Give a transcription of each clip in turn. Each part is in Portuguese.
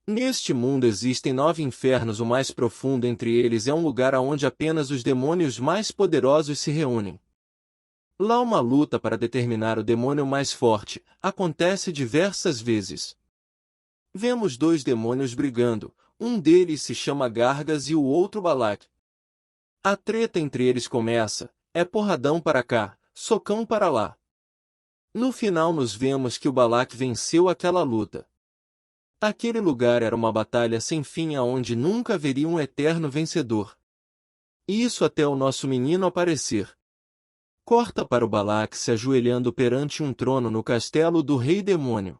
Neste mundo existem 9 infernos, o mais profundo entre eles é um lugar onde apenas os demônios mais poderosos se reúnem. Lá uma luta para determinar o demônio mais forte acontece diversas vezes. Vemos 2 demônios brigando, um deles se chama Gargas e o outro Balak. A treta entre eles começa, é porradão para cá, socão para lá. No final nos vemos que o Balak venceu aquela luta. Aquele lugar era uma batalha sem fim aonde nunca haveria um eterno vencedor. Isso até o nosso menino aparecer. Corta para o Balak se ajoelhando perante um trono no castelo do Rei Demônio.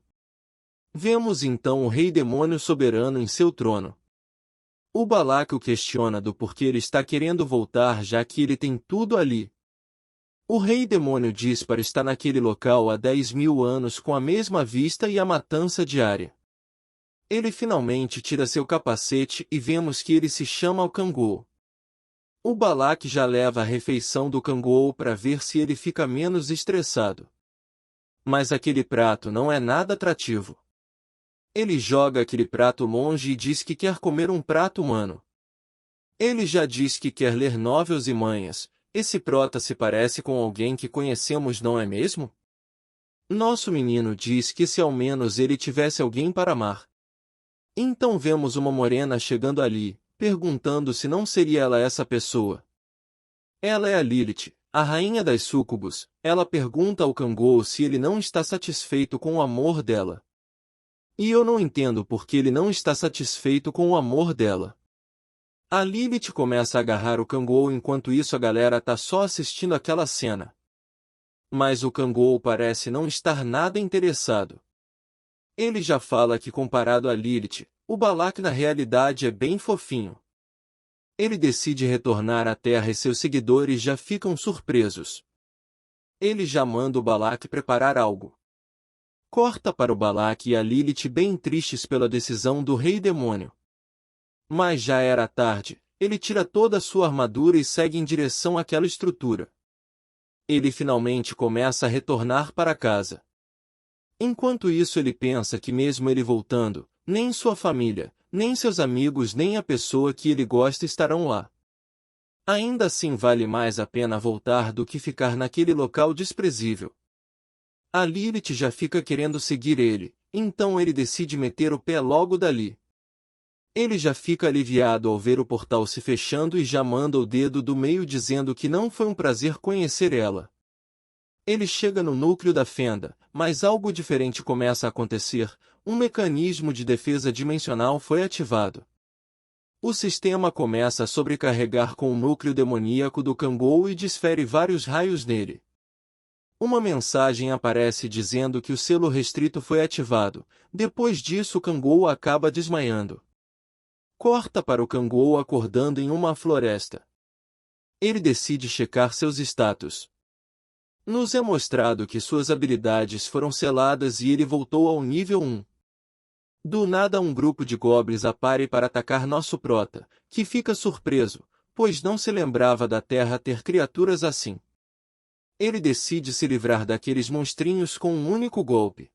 Vemos então o Rei Demônio soberano em seu trono. O Balak o questiona do porquê ele está querendo voltar, já que ele tem tudo ali. O Rei Demônio diz para estar naquele local há 10.000 anos com a mesma vista e a matança diária. Ele finalmente tira seu capacete e vemos que ele se chama o Kangol. O Balak já leva a refeição do Kangol para ver se ele fica menos estressado. Mas aquele prato não é nada atrativo. Ele joga aquele prato longe e diz que quer comer um prato humano. Ele já diz que quer ler novels e manhas. Esse prota se parece com alguém que conhecemos, não é mesmo? Nosso menino diz que se ao menos ele tivesse alguém para amar. Então vemos uma morena chegando ali, perguntando se não seria ela essa pessoa. Ela é a Lilith, a rainha das súcubos. Ela pergunta ao Kangol se ele não está satisfeito com o amor dela. E eu não entendo por que ele não está satisfeito com o amor dela. A Lilith começa a agarrar o Kangol, enquanto isso a galera tá só assistindo aquela cena. Mas o Kangol parece não estar nada interessado. Ele já fala que comparado a Lilith, o Balak na realidade é bem fofinho. Ele decide retornar à Terra e seus seguidores já ficam surpresos. Ele já manda o Balak preparar algo. Corta para o Balak e a Lilith bem tristes pela decisão do Rei Demônio. Mas já era tarde, ele tira toda a sua armadura e segue em direção àquela estrutura. Ele finalmente começa a retornar para casa. Enquanto isso ele pensa que mesmo ele voltando, nem sua família, nem seus amigos nem a pessoa que ele gosta estarão lá. Ainda assim vale mais a pena voltar do que ficar naquele local desprezível. A Lilith já fica querendo seguir ele, então ele decide meter o pé logo dali. Ele já fica aliviado ao ver o portal se fechando e já manda o dedo do meio dizendo que não foi um prazer conhecer ela. Ele chega no núcleo da fenda, mas algo diferente começa a acontecer. Um mecanismo de defesa dimensional foi ativado. O sistema começa a sobrecarregar com o núcleo demoníaco do Kangol e desfere vários raios nele. Uma mensagem aparece dizendo que o selo restrito foi ativado. Depois disso o Kangol acaba desmaiando. Corta para o Kangol acordando em uma floresta. Ele decide checar seus status. Nos é mostrado que suas habilidades foram seladas e ele voltou ao nível 1. Do nada um grupo de goblins apare para atacar nosso prota, que fica surpreso, pois não se lembrava da Terra ter criaturas assim. Ele decide se livrar daqueles monstrinhos com um único golpe.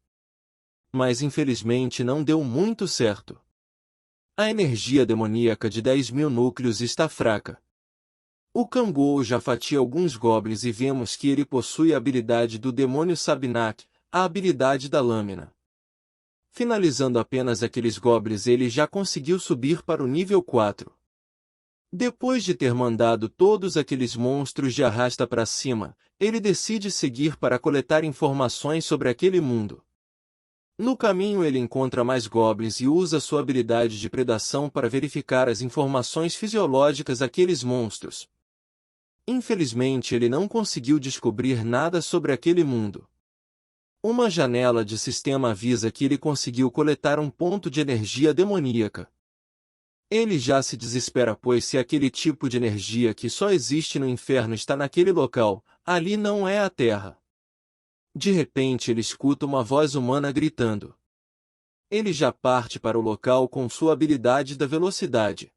Mas infelizmente não deu muito certo. A energia demoníaca de 10.000 núcleos está fraca. O Kangol já fatia alguns goblins e vemos que ele possui a habilidade do demônio Sabnak, a habilidade da lâmina. Finalizando apenas aqueles goblins, ele já conseguiu subir para o nível 4. Depois de ter mandado todos aqueles monstros de arrasta para cima, ele decide seguir para coletar informações sobre aquele mundo. No caminho ele encontra mais goblins e usa sua habilidade de predação para verificar as informações fisiológicas daqueles monstros. Infelizmente ele não conseguiu descobrir nada sobre aquele mundo. Uma janela de sistema avisa que ele conseguiu coletar um ponto de energia demoníaca. Ele já se desespera, pois se aquele tipo de energia que só existe no inferno está naquele local, ali não é a Terra. De repente ele escuta uma voz humana gritando. Ele já parte para o local com sua habilidade da velocidade.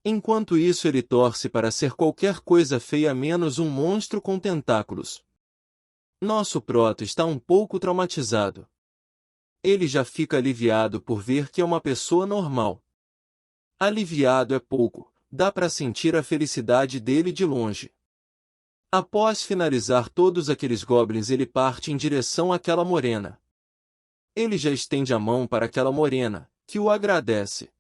Enquanto isso ele torce para ser qualquer coisa feia menos um monstro com tentáculos. Nosso prota está um pouco traumatizado. Ele já fica aliviado por ver que é uma pessoa normal. Aliviado é pouco, dá para sentir a felicidade dele de longe. Após finalizar todos aqueles goblins, ele parte em direção àquela morena. Ele já estende a mão para aquela morena, que o agradece.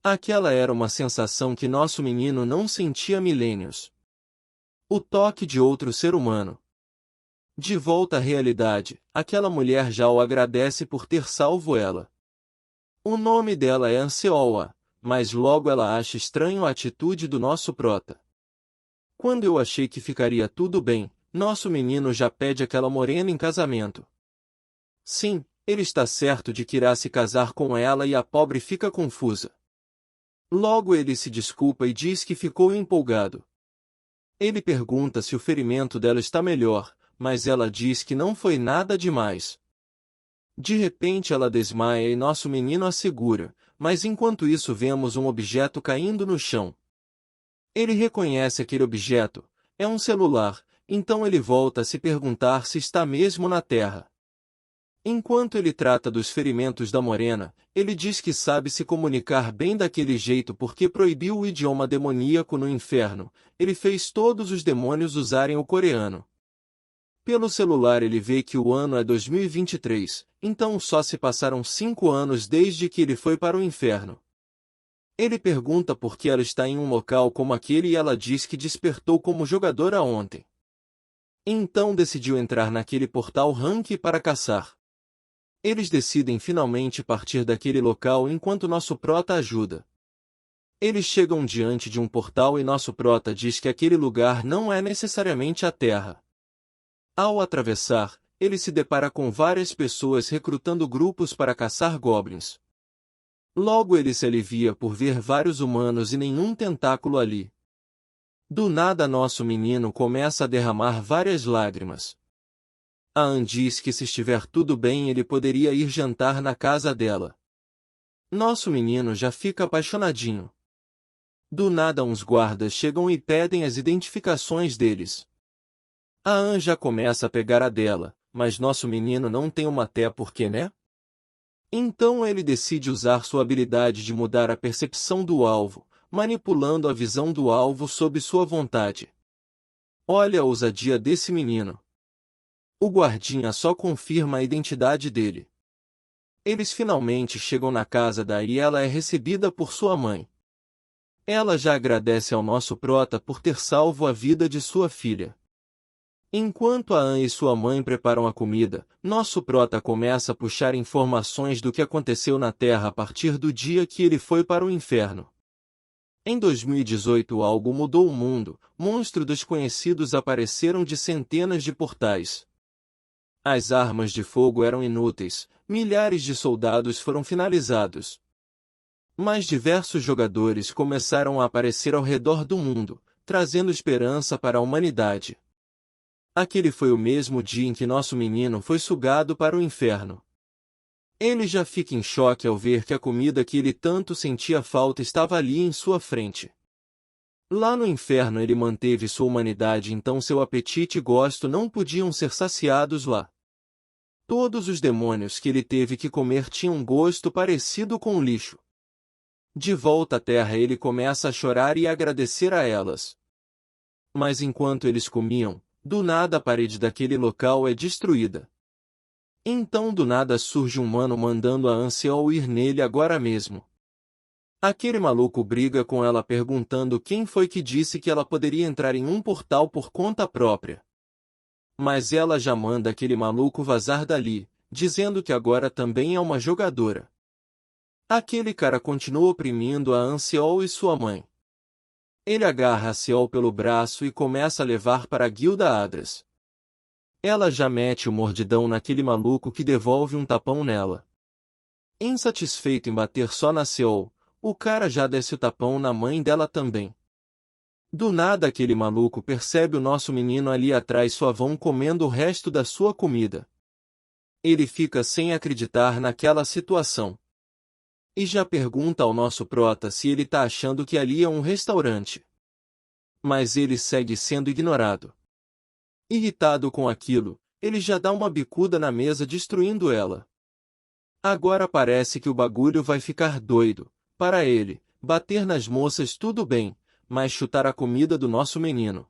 Aquela era uma sensação que nosso menino não sentia há milênios. O toque de outro ser humano. De volta à realidade, aquela mulher já o agradece por ter salvo ela. O nome dela é Anseoa, mas logo ela acha estranho a atitude do nosso prota. Quando eu achei que ficaria tudo bem, nosso menino já pede aquela morena em casamento. Sim, ele está certo de que irá se casar com ela e a pobre fica confusa. Logo ele se desculpa e diz que ficou empolgado. Ele pergunta se o ferimento dela está melhor, mas ela diz que não foi nada demais. De repente ela desmaia e nosso menino a segura, mas enquanto isso vemos um objeto caindo no chão. Ele reconhece aquele objeto, é um celular, então ele volta a se perguntar se está mesmo na Terra. Enquanto ele trata dos ferimentos da morena, ele diz que sabe se comunicar bem daquele jeito porque proibiu o idioma demoníaco no inferno, ele fez todos os demônios usarem o coreano. Pelo celular ele vê que o ano é 2023, então só se passaram 5 anos desde que ele foi para o inferno. Ele pergunta por que ela está em um local como aquele e ela diz que despertou como jogadora ontem. Então decidiu entrar naquele portal Rank para caçar. Eles decidem finalmente partir daquele local enquanto nosso prota ajuda. Eles chegam diante de um portal e nosso prota diz que aquele lugar não é necessariamente a Terra. Ao atravessar, ele se depara com várias pessoas recrutando grupos para caçar goblins. Logo ele se alivia por ver vários humanos e nenhum tentáculo ali. Do nada nosso menino começa a derramar várias lágrimas. A Anne diz que se estiver tudo bem ele poderia ir jantar na casa dela. Nosso menino já fica apaixonadinho. Do nada uns guardas chegam e pedem as identificações deles. A Anne já começa a pegar a dela, mas nosso menino não tem uma até porque, né? Então ele decide usar sua habilidade de mudar a percepção do alvo, manipulando a visão do alvo sob sua vontade. Olha a ousadia desse menino. O guardinha só confirma a identidade dele. Eles finalmente chegam na casa da e ela é recebida por sua mãe. Ela já agradece ao nosso prota por ter salvo a vida de sua filha. Enquanto a Anne e sua mãe preparam a comida, nosso prota começa a puxar informações do que aconteceu na Terra a partir do dia que ele foi para o inferno. Em 2018 algo mudou o mundo, monstros desconhecidos apareceram de centenas de portais. As armas de fogo eram inúteis, milhares de soldados foram finalizados. Mas diversos jogadores começaram a aparecer ao redor do mundo, trazendo esperança para a humanidade. Aquele foi o mesmo dia em que nosso menino foi sugado para o inferno. Ele já fica em choque ao ver que a comida que ele tanto sentia falta estava ali em sua frente. Lá no inferno ele manteve sua humanidade, então seu apetite e gosto não podiam ser saciados lá. Todos os demônios que ele teve que comer tinham um gosto parecido com lixo. De volta à terra ele começa a chorar e a agradecer a elas. Mas enquanto eles comiam, do nada a parede daquele local é destruída. Então do nada surge um humano mandando a Anseol ir nele agora mesmo. Aquele maluco briga com ela perguntando quem foi que disse que ela poderia entrar em um portal por conta própria. Mas ela já manda aquele maluco vazar dali, dizendo que agora também é uma jogadora. Aquele cara continua oprimindo a Anseol e sua mãe. Ele agarra a Seol pelo braço e começa a levar para a guilda Adras. Ela já mete o mordidão naquele maluco que devolve um tapão nela. Insatisfeito em bater só na Seol, o cara já desce o tapão na mãe dela também. Do nada aquele maluco percebe o nosso menino ali atrás suavão comendo o resto da sua comida. Ele fica sem acreditar naquela situação. E já pergunta ao nosso prota se ele tá achando que ali é um restaurante. Mas ele segue sendo ignorado. Irritado com aquilo, ele já dá uma bicuda na mesa destruindo ela. Agora parece que o bagulho vai ficar doido. Para ele, bater nas moças tudo bem, mas chutar a comida do nosso menino.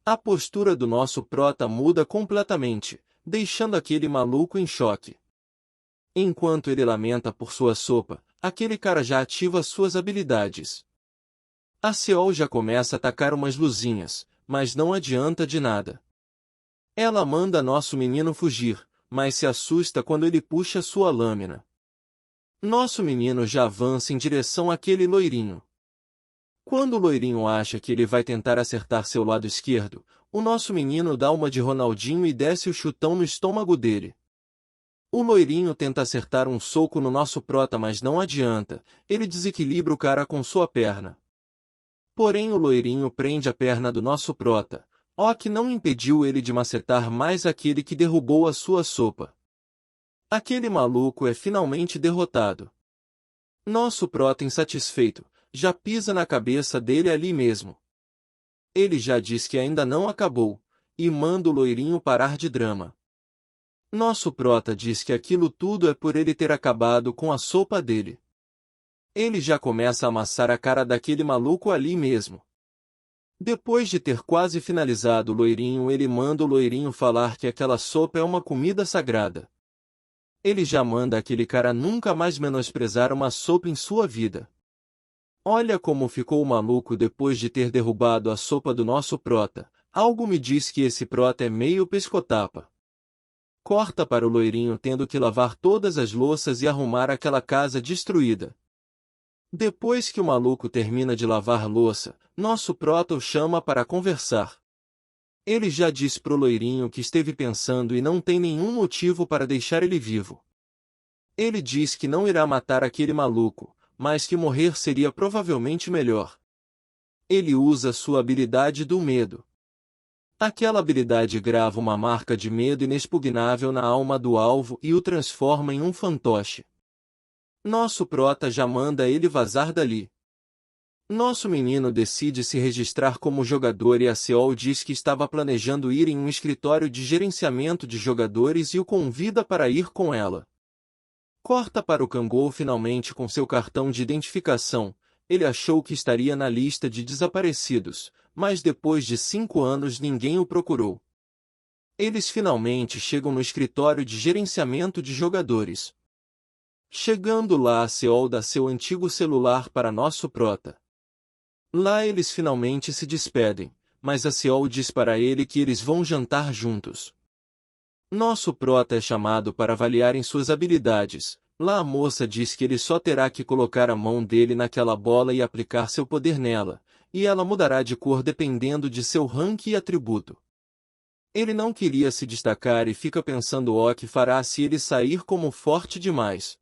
A postura do nosso prota muda completamente, deixando aquele maluco em choque. Enquanto ele lamenta por sua sopa, aquele cara já ativa suas habilidades. A Seol já começa a atacar umas luzinhas, mas não adianta de nada. Ela manda nosso menino fugir, mas se assusta quando ele puxa sua lâmina. Nosso menino já avança em direção àquele loirinho. Quando o loirinho acha que ele vai tentar acertar seu lado esquerdo, o nosso menino dá uma de Ronaldinho e desce o chutão no estômago dele. O loirinho tenta acertar um soco no nosso prota, mas não adianta, ele desequilibra o cara com sua perna. Porém o loirinho prende a perna do nosso prota, o que não impediu ele de macetar mais aquele que derrubou a sua sopa. Aquele maluco é finalmente derrotado. Nosso prota insatisfeito, já pisa na cabeça dele ali mesmo. Ele já diz que ainda não acabou, e manda o loirinho parar de drama. Nosso prota diz que aquilo tudo é por ele ter acabado com a sopa dele. Ele já começa a amassar a cara daquele maluco ali mesmo. Depois de ter quase finalizado o loirinho, ele manda o loirinho falar que aquela sopa é uma comida sagrada. Ele já manda aquele cara nunca mais menosprezar uma sopa em sua vida. Olha como ficou o maluco depois de ter derrubado a sopa do nosso prota. Algo me diz que esse prota é meio pescotapa. Corta para o loirinho tendo que lavar todas as louças e arrumar aquela casa destruída. Depois que o maluco termina de lavar louça, nosso prota o chama para conversar. Ele já disse pro loirinho que esteve pensando e não tem nenhum motivo para deixar ele vivo. Ele diz que não irá matar aquele maluco, mas que morrer seria provavelmente melhor. Ele usa sua habilidade do medo. Aquela habilidade grava uma marca de medo inexpugnável na alma do alvo e o transforma em um fantoche. Nosso prota já manda ele vazar dali. Nosso menino decide se registrar como jogador e a Seol diz que estava planejando ir em um escritório de gerenciamento de jogadores e o convida para ir com ela. Corta para o Kangol finalmente com seu cartão de identificação. Ele achou que estaria na lista de desaparecidos, mas depois de 5 anos ninguém o procurou. Eles finalmente chegam no escritório de gerenciamento de jogadores. Chegando lá, a Seol dá seu antigo celular para nosso prota. Lá eles finalmente se despedem, mas a Seol diz para ele que eles vão jantar juntos. Nosso prota é chamado para avaliarem suas habilidades. Lá a moça diz que ele só terá que colocar a mão dele naquela bola e aplicar seu poder nela, e ela mudará de cor dependendo de seu rank e atributo. Ele não queria se destacar e fica pensando o que fará se ele sair como forte demais.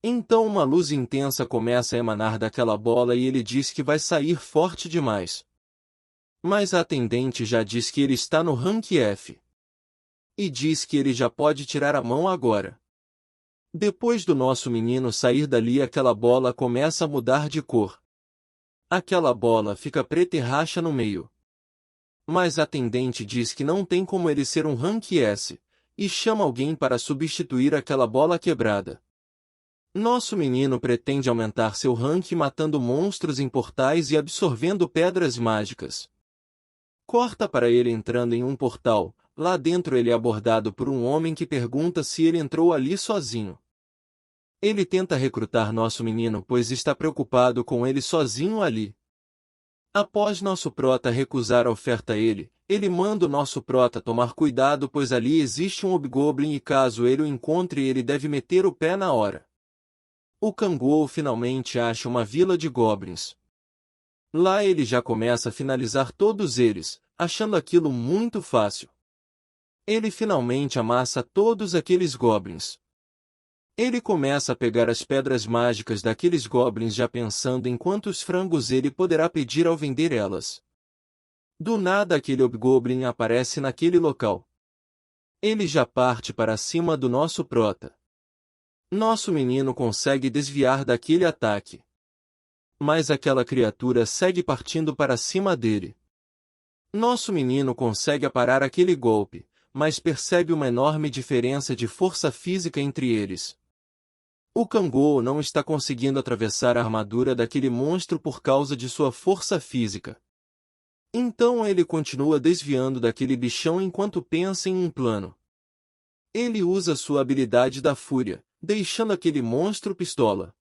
Então uma luz intensa começa a emanar daquela bola e ele diz que vai sair forte demais. Mas a atendente já diz que ele está no rank F. E diz que ele já pode tirar a mão agora. Depois do nosso menino sair dali, aquela bola começa a mudar de cor. Aquela bola fica preta e racha no meio. Mas a atendente diz que não tem como ele ser um rank S, e chama alguém para substituir aquela bola quebrada. Nosso menino pretende aumentar seu rank matando monstros em portais e absorvendo pedras mágicas. Corta para ele entrando em um portal. Lá dentro ele é abordado por um homem que pergunta se ele entrou ali sozinho. Ele tenta recrutar nosso menino pois está preocupado com ele sozinho ali. Após nosso prota recusar a oferta a ele, ele manda o nosso prota tomar cuidado pois ali existe um hobgoblin e caso ele o encontre ele deve meter o pé na hora. O Kangol finalmente acha uma vila de goblins. Lá ele já começa a finalizar todos eles, achando aquilo muito fácil. Ele finalmente amassa todos aqueles goblins. Ele começa a pegar as pedras mágicas daqueles goblins já pensando em quantos frangos ele poderá pedir ao vender elas. Do nada aquele hobgoblin aparece naquele local. Ele já parte para cima do nosso prota. Nosso menino consegue desviar daquele ataque. Mas aquela criatura segue partindo para cima dele. Nosso menino consegue aparar aquele golpe, mas percebe uma enorme diferença de força física entre eles. O Kangol não está conseguindo atravessar a armadura daquele monstro por causa de sua força física. Então ele continua desviando daquele bichão enquanto pensa em um plano. Ele usa sua habilidade da fúria, deixando aquele monstro pistola.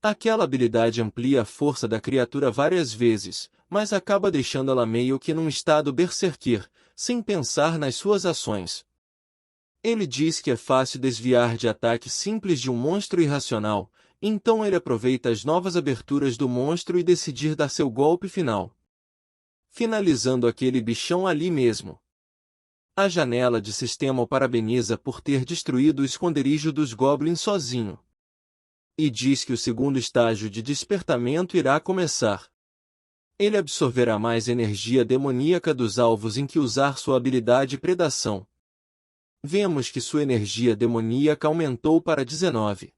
Aquela habilidade amplia a força da criatura várias vezes, mas acaba deixando ela meio que num estado berserker, sem pensar nas suas ações. Ele diz que é fácil desviar de ataques simples de um monstro irracional, então ele aproveita as novas aberturas do monstro e decidir dar seu golpe final, finalizando aquele bichão ali mesmo. A janela de sistema o parabeniza por ter destruído o esconderijo dos goblins sozinho. E diz que o segundo estágio de despertamento irá começar. Ele absorverá mais energia demoníaca dos alvos em que usar sua habilidade predação. Vemos que sua energia demoníaca aumentou para 19.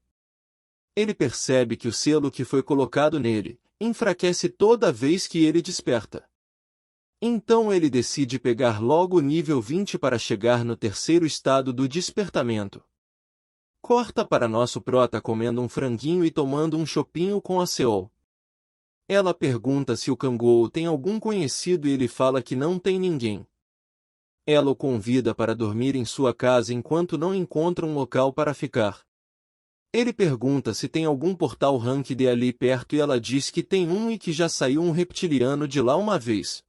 Ele percebe que o selo que foi colocado nele enfraquece toda vez que ele desperta. Então ele decide pegar logo o nível 20 para chegar no terceiro estado do despertamento. Corta para nosso prota comendo um franguinho e tomando um chopinho com a Seol. Ela pergunta se o Kangol tem algum conhecido e ele fala que não tem ninguém. Ela o convida para dormir em sua casa enquanto não encontra um local para ficar. Ele pergunta se tem algum portal Rank D ali perto e ela diz que tem um e que já saiu um reptiliano de lá uma vez.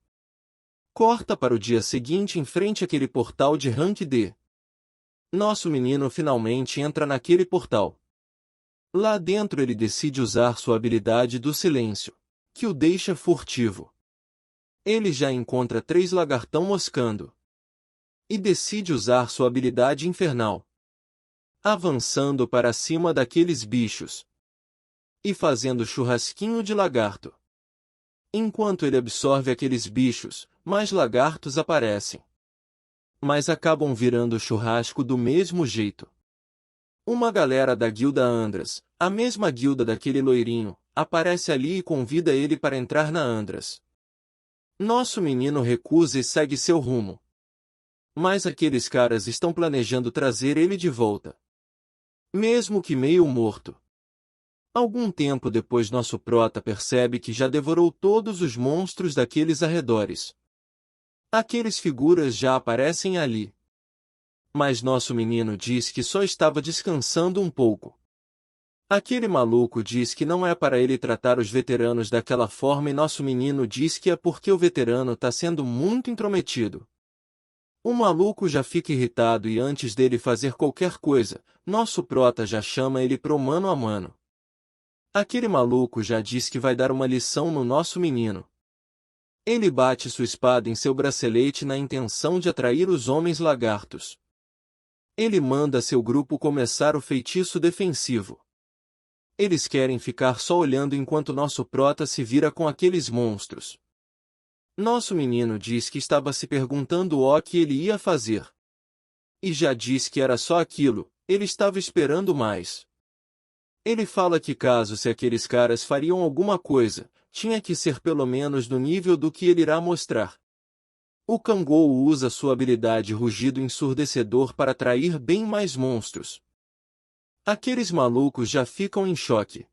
Corta para o dia seguinte em frente àquele portal de Rank D. Nosso menino finalmente entra naquele portal. Lá dentro ele decide usar sua habilidade do silêncio, que o deixa furtivo. Ele já encontra 3 lagartão moscando. E decide usar sua habilidade infernal, avançando para cima daqueles bichos e fazendo churrasquinho de lagarto. Enquanto ele absorve aqueles bichos, mais lagartos aparecem. Mas acabam virando churrasco do mesmo jeito. Uma galera da guilda Andras, a mesma guilda daquele loirinho, aparece ali e convida ele para entrar na Andras. Nosso menino recusa e segue seu rumo. Mas aqueles caras estão planejando trazer ele de volta, mesmo que meio morto. Algum tempo depois nosso prota percebe que já devorou todos os monstros daqueles arredores. Aqueles figuras já aparecem ali. Mas nosso menino diz que só estava descansando um pouco. Aquele maluco diz que não é para ele tratar os veteranos daquela forma e nosso menino diz que é porque o veterano está sendo muito intrometido. O maluco já fica irritado e antes dele fazer qualquer coisa, nosso prota já chama ele pro mano a mano. Aquele maluco já diz que vai dar uma lição no nosso menino. Ele bate sua espada em seu bracelete na intenção de atrair os homens lagartos. Ele manda seu grupo começar o feitiço defensivo. Eles querem ficar só olhando enquanto nosso prota se vira com aqueles monstros. Nosso menino diz que estava se perguntando o que ele ia fazer. E já disse que era só aquilo, ele estava esperando mais. Ele fala que caso se aqueles caras fariam alguma coisa, tinha que ser pelo menos no nível do que ele irá mostrar. O Kangol usa sua habilidade rugido ensurdecedor para atrair bem mais monstros. Aqueles malucos já ficam em choque.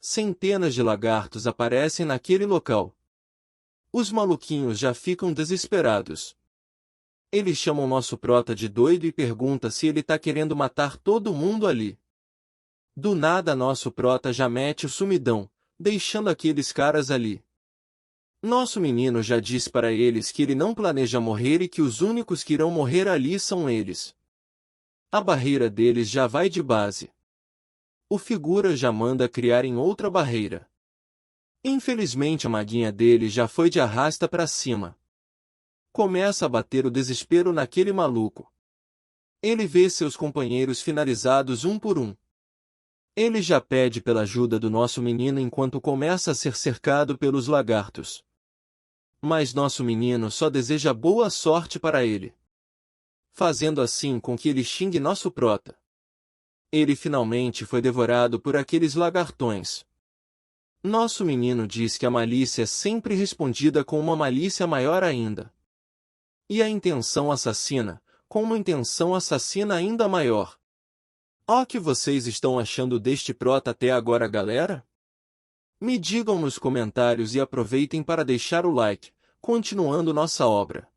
Centenas de lagartos aparecem naquele local. Os maluquinhos já ficam desesperados. Eles chamam nosso prota de doido e perguntam se ele tá querendo matar todo mundo ali. Do nada nosso prota já mete o sumidão, deixando aqueles caras ali. Nosso menino já diz para eles que ele não planeja morrer e que os únicos que irão morrer ali são eles. A barreira deles já vai de base. O figura já manda criar em outra barreira. Infelizmente a maguinha dele já foi de arrasta para cima. Começa a bater o desespero naquele maluco. Ele vê seus companheiros finalizados um por um. Ele já pede pela ajuda do nosso menino enquanto começa a ser cercado pelos lagartos. Mas nosso menino só deseja boa sorte para ele, fazendo assim com que ele xingue nosso prota. Ele finalmente foi devorado por aqueles lagartões. Nosso menino diz que a malícia é sempre respondida com uma malícia maior ainda. E a intenção assassina, com uma intenção assassina ainda maior. O que vocês estão achando deste prota até agora, galera? Me digam nos comentários e aproveitem para deixar o like, continuando nossa obra.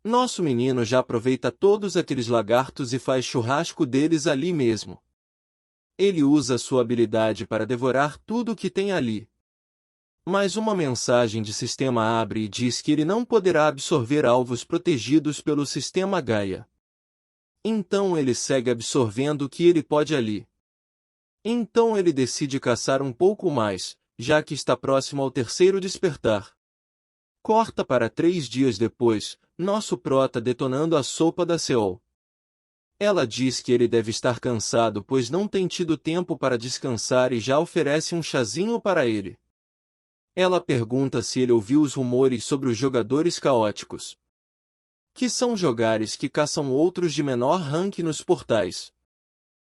Nosso menino já aproveita todos aqueles lagartos e faz churrasco deles ali mesmo. Ele usa sua habilidade para devorar tudo o que tem ali. Mas uma mensagem de sistema abre e diz que ele não poderá absorver alvos protegidos pelo sistema Gaia. Então ele segue absorvendo o que ele pode ali. Então ele decide caçar um pouco mais, já que está próximo ao terceiro despertar. Corta para 3 dias depois, nosso prota detonando a sopa da Seol. Ela diz que ele deve estar cansado pois não tem tido tempo para descansar e já oferece um chazinho para ele. Ela pergunta se ele ouviu os rumores sobre os jogadores caóticos. Que são jogares que caçam outros de menor rank nos portais.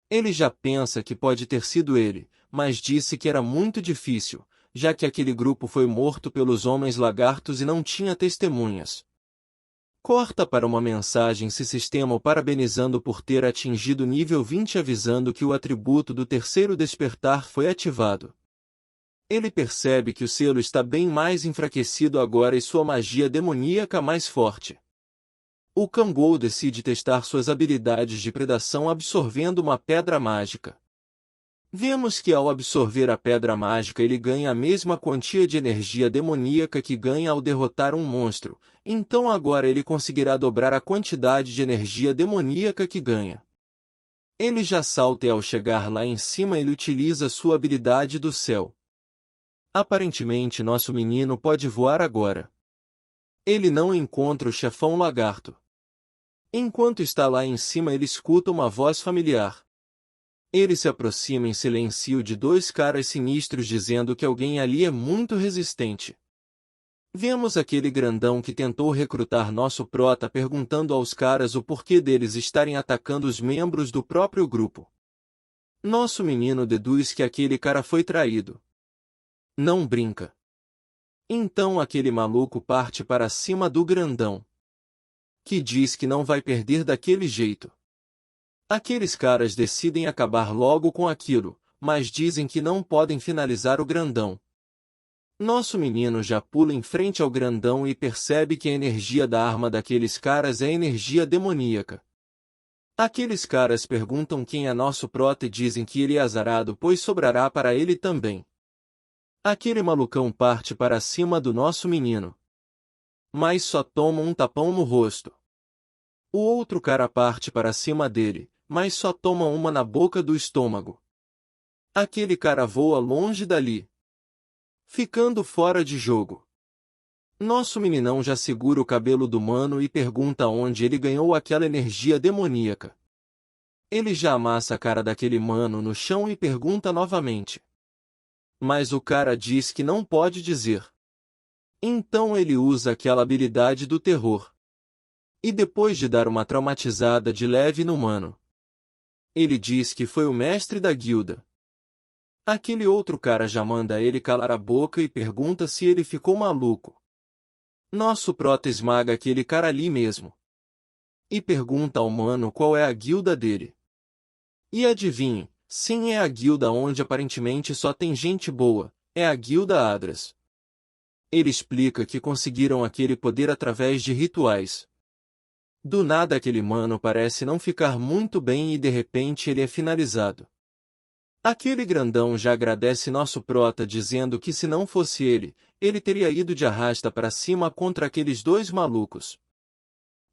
Ele já pensa que pode ter sido ele, mas disse que era muito difícil, já que aquele grupo foi morto pelos homens lagartos e não tinha testemunhas. Corta para uma mensagem se sistema o parabenizando por ter atingido nível 20 avisando que o atributo do terceiro despertar foi ativado. Ele percebe que o selo está bem mais enfraquecido agora e sua magia demoníaca mais forte. O Kangol decide testar suas habilidades de predação absorvendo uma pedra mágica. Vemos que ao absorver a pedra mágica ele ganha a mesma quantia de energia demoníaca que ganha ao derrotar um monstro, então agora ele conseguirá dobrar a quantidade de energia demoníaca que ganha. Ele já salta e ao chegar lá em cima ele utiliza sua habilidade do céu. Aparentemente nosso menino pode voar agora. Ele não encontra o chefão lagarto. Enquanto está lá em cima ele escuta uma voz familiar. Ele se aproxima em silêncio de 2 caras sinistros dizendo que alguém ali é muito resistente. Vemos aquele grandão que tentou recrutar nosso prota perguntando aos caras o porquê deles estarem atacando os membros do próprio grupo. Nosso menino deduz que aquele cara foi traído. Não brinca. Então aquele maluco parte para cima do grandão, que diz que não vai perder daquele jeito. Aqueles caras decidem acabar logo com aquilo, mas dizem que não podem finalizar o grandão. Nosso menino já pula em frente ao grandão e percebe que a energia da arma daqueles caras é energia demoníaca. Aqueles caras perguntam quem é nosso prota e dizem que ele é azarado pois sobrará para ele também. Aquele malucão parte para cima do nosso menino, mas só toma um tapão no rosto. O outro cara parte para cima dele, mas só toma uma na boca do estômago. Aquele cara voa longe dali, ficando fora de jogo. Nosso meninão já segura o cabelo do mano e pergunta onde ele ganhou aquela energia demoníaca. Ele já amassa a cara daquele mano no chão e pergunta novamente. Mas o cara diz que não pode dizer. Então ele usa aquela habilidade do terror. E depois de dar uma traumatizada de leve no mano, ele diz que foi o mestre da guilda. Aquele outro cara já manda ele calar a boca e pergunta se ele ficou maluco. Nosso prota esmaga aquele cara ali mesmo. E pergunta ao mano qual é a guilda dele. E adivinhe, sim, é a guilda onde aparentemente só tem gente boa, é a guilda Adras. Ele explica que conseguiram aquele poder através de rituais. Do nada aquele mano parece não ficar muito bem e de repente ele é finalizado. Aquele grandão já agradece nosso prota dizendo que se não fosse ele, ele teria ido de arrasta para cima contra aqueles 2 malucos.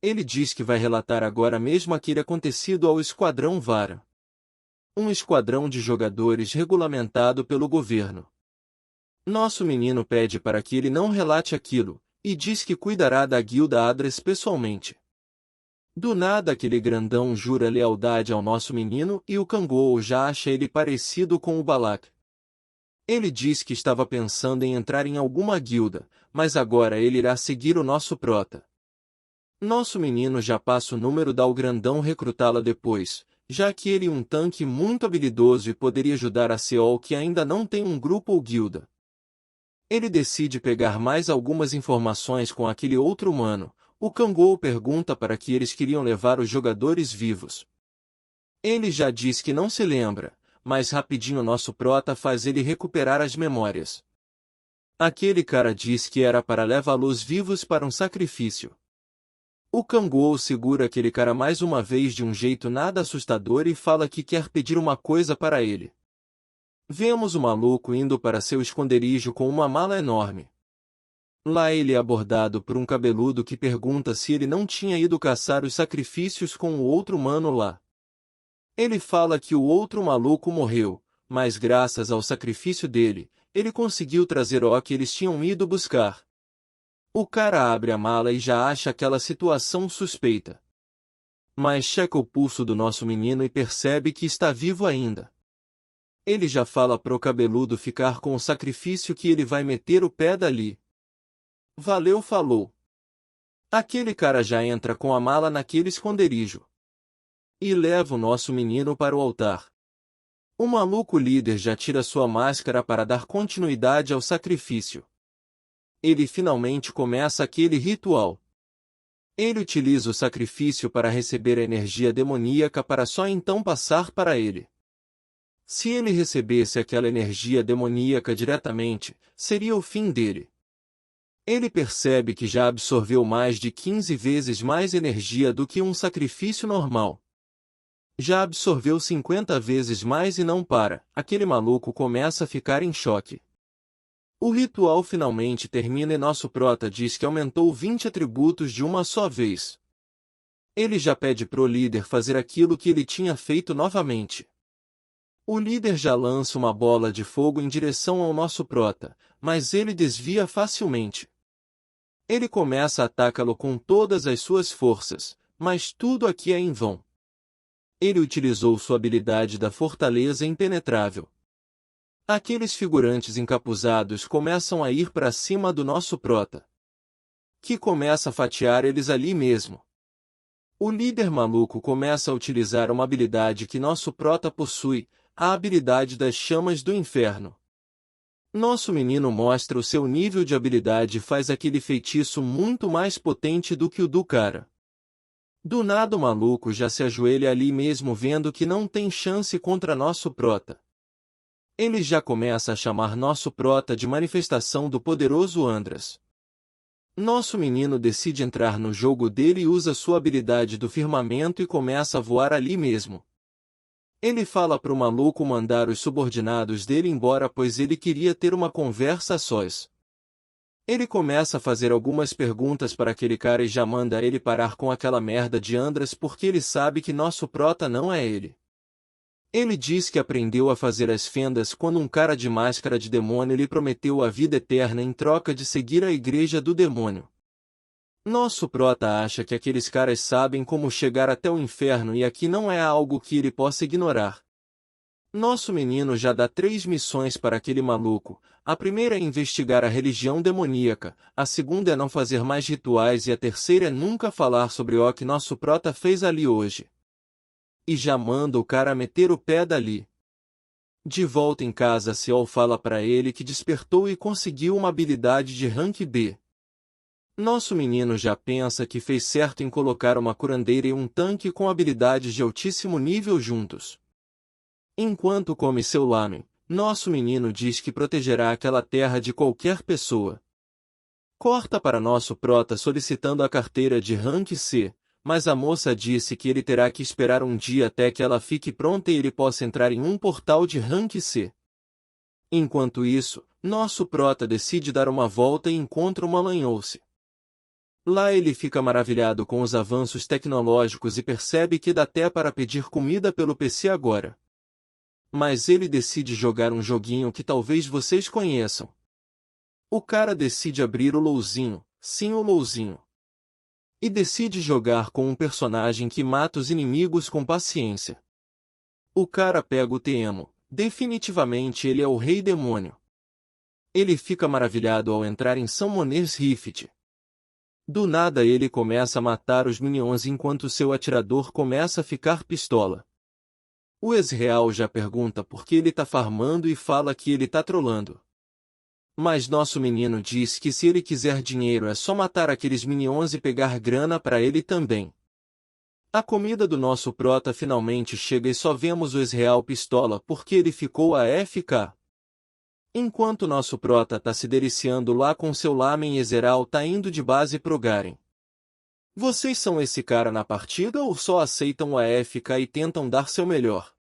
Ele diz que vai relatar agora mesmo aquele acontecido ao Esquadrão Vara. Um esquadrão de jogadores regulamentado pelo governo. Nosso menino pede para que ele não relate aquilo, e diz que cuidará da guilda Adras pessoalmente. Do nada aquele grandão jura lealdade ao nosso menino e o Kangol já acha ele parecido com o Balak. Ele diz que estava pensando em entrar em alguma guilda, mas agora ele irá seguir o nosso prota. Nosso menino já passa o número da o grandão recrutá-la depois, já que ele é um tanque muito habilidoso e poderia ajudar a Seol que ainda não tem um grupo ou guilda. Ele decide pegar mais algumas informações com aquele outro humano, o Kangol pergunta para que eles queriam levar os jogadores vivos. Ele já diz que não se lembra, mas rapidinho nosso prota faz ele recuperar as memórias. Aquele cara diz que era para levá-los vivos para um sacrifício. O Kangol segura aquele cara mais uma vez de um jeito nada assustador e fala que quer pedir uma coisa para ele. Vemos o maluco indo para seu esconderijo com uma mala enorme. Lá ele é abordado por um cabeludo que pergunta se ele não tinha ido caçar os sacrifícios com o outro mano lá. Ele fala que o outro maluco morreu, mas graças ao sacrifício dele, ele conseguiu trazer o que eles tinham ido buscar. O cara abre a mala e já acha aquela situação suspeita. Mas checa o pulso do nosso menino e percebe que está vivo ainda. Ele já fala pro cabeludo ficar com o sacrifício que ele vai meter o pé dali. Valeu, falou. Aquele cara já entra com a mala naquele esconderijo. E leva o nosso menino para o altar. O maluco líder já tira sua máscara para dar continuidade ao sacrifício. Ele finalmente começa aquele ritual. Ele utiliza o sacrifício para receber a energia demoníaca para só então passar para ele. Se ele recebesse aquela energia demoníaca diretamente, seria o fim dele. Ele percebe que já absorveu mais de 15 vezes mais energia do que um sacrifício normal. Já absorveu 50 vezes mais e não para. Aquele maluco começa a ficar em choque. O ritual finalmente termina e nosso prota diz que aumentou 20 atributos de uma só vez. Ele já pede pro líder fazer aquilo que ele tinha feito novamente. O líder já lança uma bola de fogo em direção ao nosso prota, mas ele desvia facilmente. Ele começa a atacá-lo com todas as suas forças, mas tudo aqui é em vão. Ele utilizou sua habilidade da fortaleza impenetrável. Aqueles figurantes encapuzados começam a ir para cima do nosso prota, que começa a fatiar eles ali mesmo. O líder maluco começa a utilizar uma habilidade que nosso prota possui, a habilidade das chamas do inferno. Nosso menino mostra o seu nível de habilidade e faz aquele feitiço muito mais potente do que o do cara. Do nada o maluco já se ajoelha ali mesmo vendo que não tem chance contra nosso prota. Ele já começa a chamar nosso prota de manifestação do poderoso Andras. Nosso menino decide entrar no jogo dele e usa sua habilidade do firmamento e começa a voar ali mesmo. Ele fala pro maluco mandar os subordinados dele embora pois ele queria ter uma conversa a sós. Ele começa a fazer algumas perguntas para aquele cara e já manda ele parar com aquela merda de Andras porque ele sabe que nosso prota não é ele. Ele diz que aprendeu a fazer as fendas quando um cara de máscara de demônio lhe prometeu a vida eterna em troca de seguir a igreja do demônio. Nosso prota acha que aqueles caras sabem como chegar até o inferno e aqui não é algo que ele possa ignorar. Nosso menino já dá 3 missões para aquele maluco. A primeira é investigar a religião demoníaca, a segunda é não fazer mais rituais e a terceira é nunca falar sobre o que nosso prota fez ali hoje. E já manda o cara meter o pé dali. De volta em casa Seol fala para ele que despertou e conseguiu uma habilidade de rank B. Nosso menino já pensa que fez certo em colocar uma curandeira e um tanque com habilidades de altíssimo nível juntos. Enquanto come seu lamen, nosso menino diz que protegerá aquela terra de qualquer pessoa. Corta para nosso prota solicitando a carteira de rank C, mas a moça disse que ele terá que esperar um dia até que ela fique pronta e ele possa entrar em um portal de rank C. Enquanto isso, nosso prota decide dar uma volta e encontra uma lanhouce. Lá ele fica maravilhado com os avanços tecnológicos e percebe que dá até para pedir comida pelo PC agora. Mas ele decide jogar um joguinho que talvez vocês conheçam. O cara decide abrir o LOLzinho, sim o LOLzinho. E decide jogar com um personagem que mata os inimigos com paciência. O cara pega o Teemo, definitivamente ele é o rei demônio. Ele fica maravilhado ao entrar em Summoner's Rift. Do nada ele começa a matar os minions enquanto seu atirador começa a ficar pistola. O Ezreal já pergunta por que ele tá farmando e fala que ele tá trolando. Mas nosso menino diz que se ele quiser dinheiro é só matar aqueles minions e pegar grana para ele também. A comida do nosso prota finalmente chega e só vemos o Israel pistola porque ele ficou a FK. Enquanto nosso prota tá se deliciando lá com seu lamen, Ezreal tá indo de base pro Garen. Vocês são esse cara na partida ou só aceitam o AFK e tentam dar seu melhor?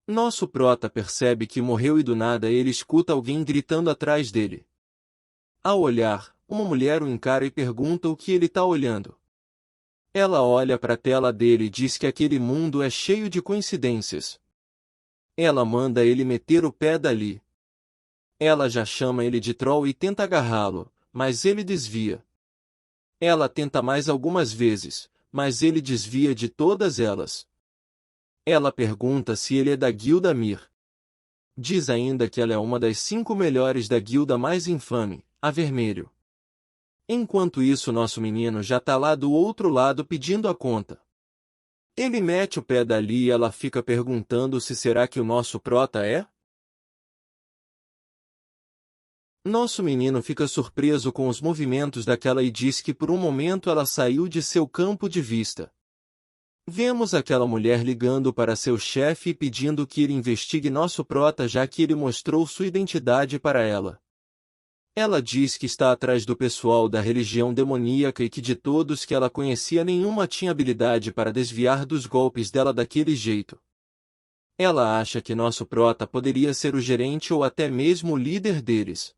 Nosso prota percebe que morreu e do nada ele escuta alguém gritando atrás dele. Ao olhar, uma mulher o encara e pergunta o que ele tá olhando. Ela olha para a tela dele e diz que aquele mundo é cheio de coincidências. Ela manda ele meter o pé dali. Ela já chama ele de troll e tenta agarrá-lo, mas ele desvia. Ela tenta mais algumas vezes, mas ele desvia de todas elas. Ela pergunta se ele é da guilda Mir. Diz ainda que ela é uma das 5 melhores da guilda mais infame, a Vermelho. Enquanto isso nosso menino já tá lá do outro lado pedindo a conta. Ele mete o pé dali e ela fica perguntando se será que o nosso prota é? Nosso menino fica surpreso com os movimentos daquela e diz que por um momento ela saiu de seu campo de vista. Vemos aquela mulher ligando para seu chefe e pedindo que ele investigue nosso prota já que ele mostrou sua identidade para ela. Ela diz que está atrás do pessoal da religião demoníaca e que de todos que ela conhecia nenhuma tinha habilidade para desviar dos golpes dela daquele jeito. Ela acha que nosso prota poderia ser o gerente ou até mesmo o líder deles.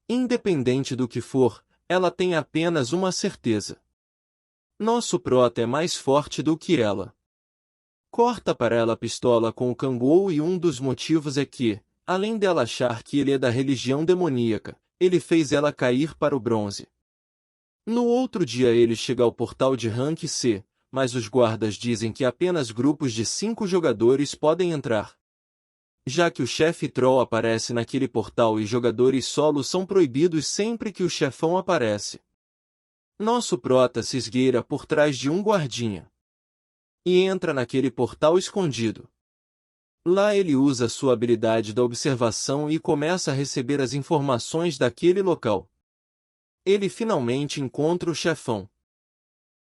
Independente do que for, ela tem apenas uma certeza. Nosso prota é mais forte do que ela. Corta para ela a pistola com o Kangol e um dos motivos é que, além dela achar que ele é da religião demoníaca, ele fez ela cair para o bronze. No outro dia ele chega ao portal de Rank C, mas os guardas dizem que apenas grupos de 5 jogadores podem entrar. Já que o chefe troll aparece naquele portal e jogadores solo são proibidos sempre que o chefão aparece. Nosso prota se esgueira por trás de um guardinha. E entra naquele portal escondido. Lá ele usa sua habilidade da observação e começa a receber as informações daquele local. Ele finalmente encontra o chefão.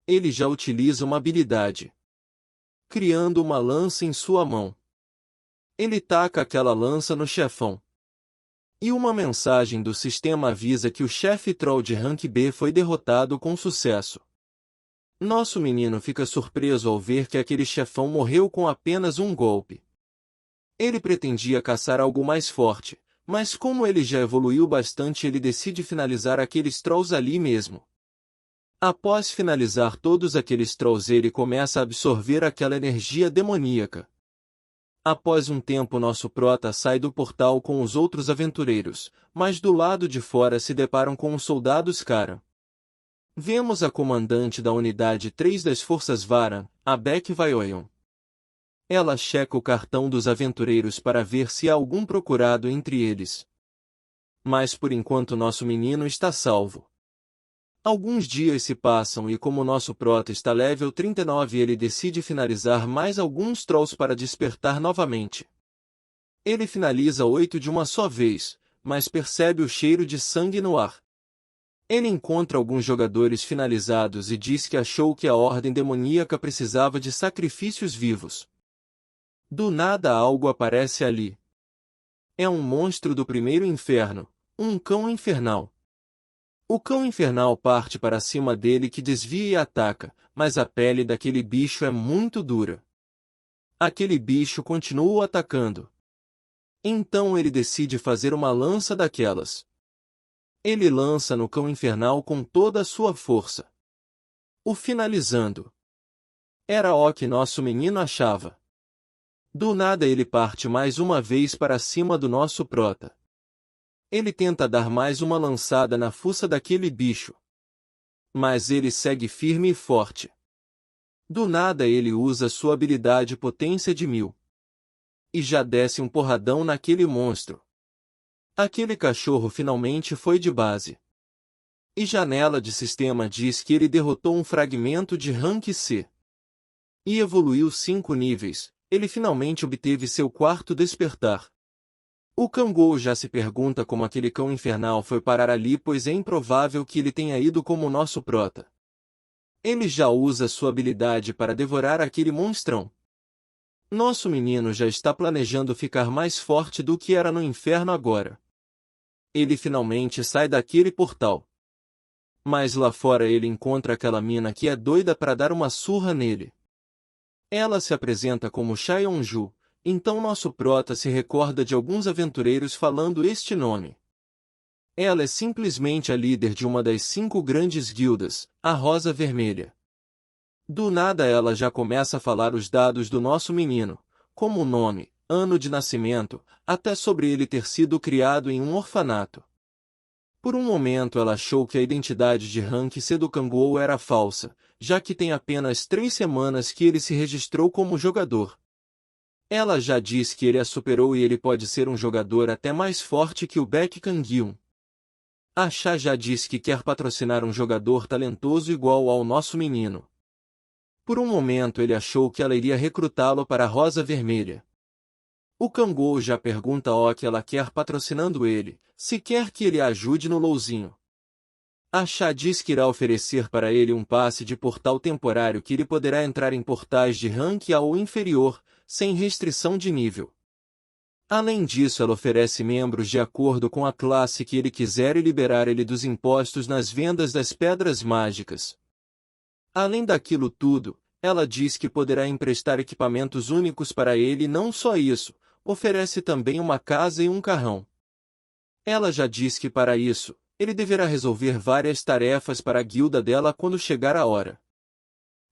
Ele já utiliza uma habilidade. Criando uma lança em sua mão. Ele taca aquela lança no chefão. E uma mensagem do sistema avisa que o chefe troll de Rank B foi derrotado com sucesso. Nosso menino fica surpreso ao ver que aquele chefão morreu com apenas um golpe. Ele pretendia caçar algo mais forte, mas como ele já evoluiu bastante ele decide finalizar aqueles trolls ali mesmo. Após finalizar todos aqueles trolls ele começa a absorver aquela energia demoníaca. Após um tempo nosso prota sai do portal com os outros aventureiros, mas do lado de fora se deparam com os soldados Kara. Vemos a comandante da unidade 3 das forças Varan, a Beck Vaioion. Ela checa o cartão dos aventureiros para ver se há algum procurado entre eles. Mas por enquanto nosso menino está salvo. Alguns dias se passam e como nosso prota está level 39 ele decide finalizar mais alguns trolls para despertar novamente. Ele finaliza 8 de uma só vez, mas percebe o cheiro de sangue no ar. Ele encontra alguns jogadores finalizados e diz que achou que a ordem demoníaca precisava de sacrifícios vivos. Do nada algo aparece ali. É um monstro do primeiro inferno, um cão infernal. O cão infernal parte para cima dele que desvia e ataca, mas a pele daquele bicho é muito dura. Aquele bicho continua atacando. Então ele decide fazer uma lança daquelas. Ele lança no cão infernal com toda a sua força. O finalizando. Era o que nosso menino achava. Do nada ele parte mais uma vez para cima do nosso prota. Ele tenta dar mais uma lançada na fuça daquele bicho. Mas ele segue firme e forte. Do nada ele usa sua habilidade potência de 1000. E já desce um porradão naquele monstro. Aquele cachorro finalmente foi de base. E janela de sistema diz que ele derrotou um fragmento de Rank C. E evoluiu 5 níveis, ele finalmente obteve seu quarto despertar. O Kangol já se pergunta como aquele cão infernal foi parar ali, pois é improvável que ele tenha ido como nosso prota. Ele já usa sua habilidade para devorar aquele monstrão. Nosso menino já está planejando ficar mais forte do que era no inferno agora. Ele finalmente sai daquele portal. Mas lá fora ele encontra aquela mina que é doida para dar uma surra nele. Ela se apresenta como Cheonju, então nosso prota se recorda de alguns aventureiros falando este nome. Ela é simplesmente a líder de uma das 5 grandes guildas, a Rosa Vermelha. Do nada ela já começa a falar os dados do nosso menino, como o nome, ano de nascimento, até sobre ele ter sido criado em um orfanato. Por um momento ela achou que a identidade de Rank C do Kangol era falsa, já que tem apenas 3 semanas que ele se registrou como jogador. Ela já diz que ele a superou e ele pode ser um jogador até mais forte que o Baek Kang-yeon. A Cha já disse que quer patrocinar um jogador talentoso igual ao nosso menino. Por um momento ele achou que ela iria recrutá-lo para a Rosa Vermelha. O Kangol já pergunta ao que ela quer patrocinando ele, se quer que ele a ajude no louzinho. A Cha diz que irá oferecer para ele um passe de portal temporário que ele poderá entrar em portais de rank A ou inferior, sem restrição de nível. Além disso ela oferece membros de acordo com a classe que ele quiser e liberar ele dos impostos nas vendas das pedras mágicas. Além daquilo tudo, ela diz que poderá emprestar equipamentos únicos para ele e não só isso, oferece também uma casa e um carrão. Ela já diz que para isso, ele deverá resolver várias tarefas para a guilda dela quando chegar a hora.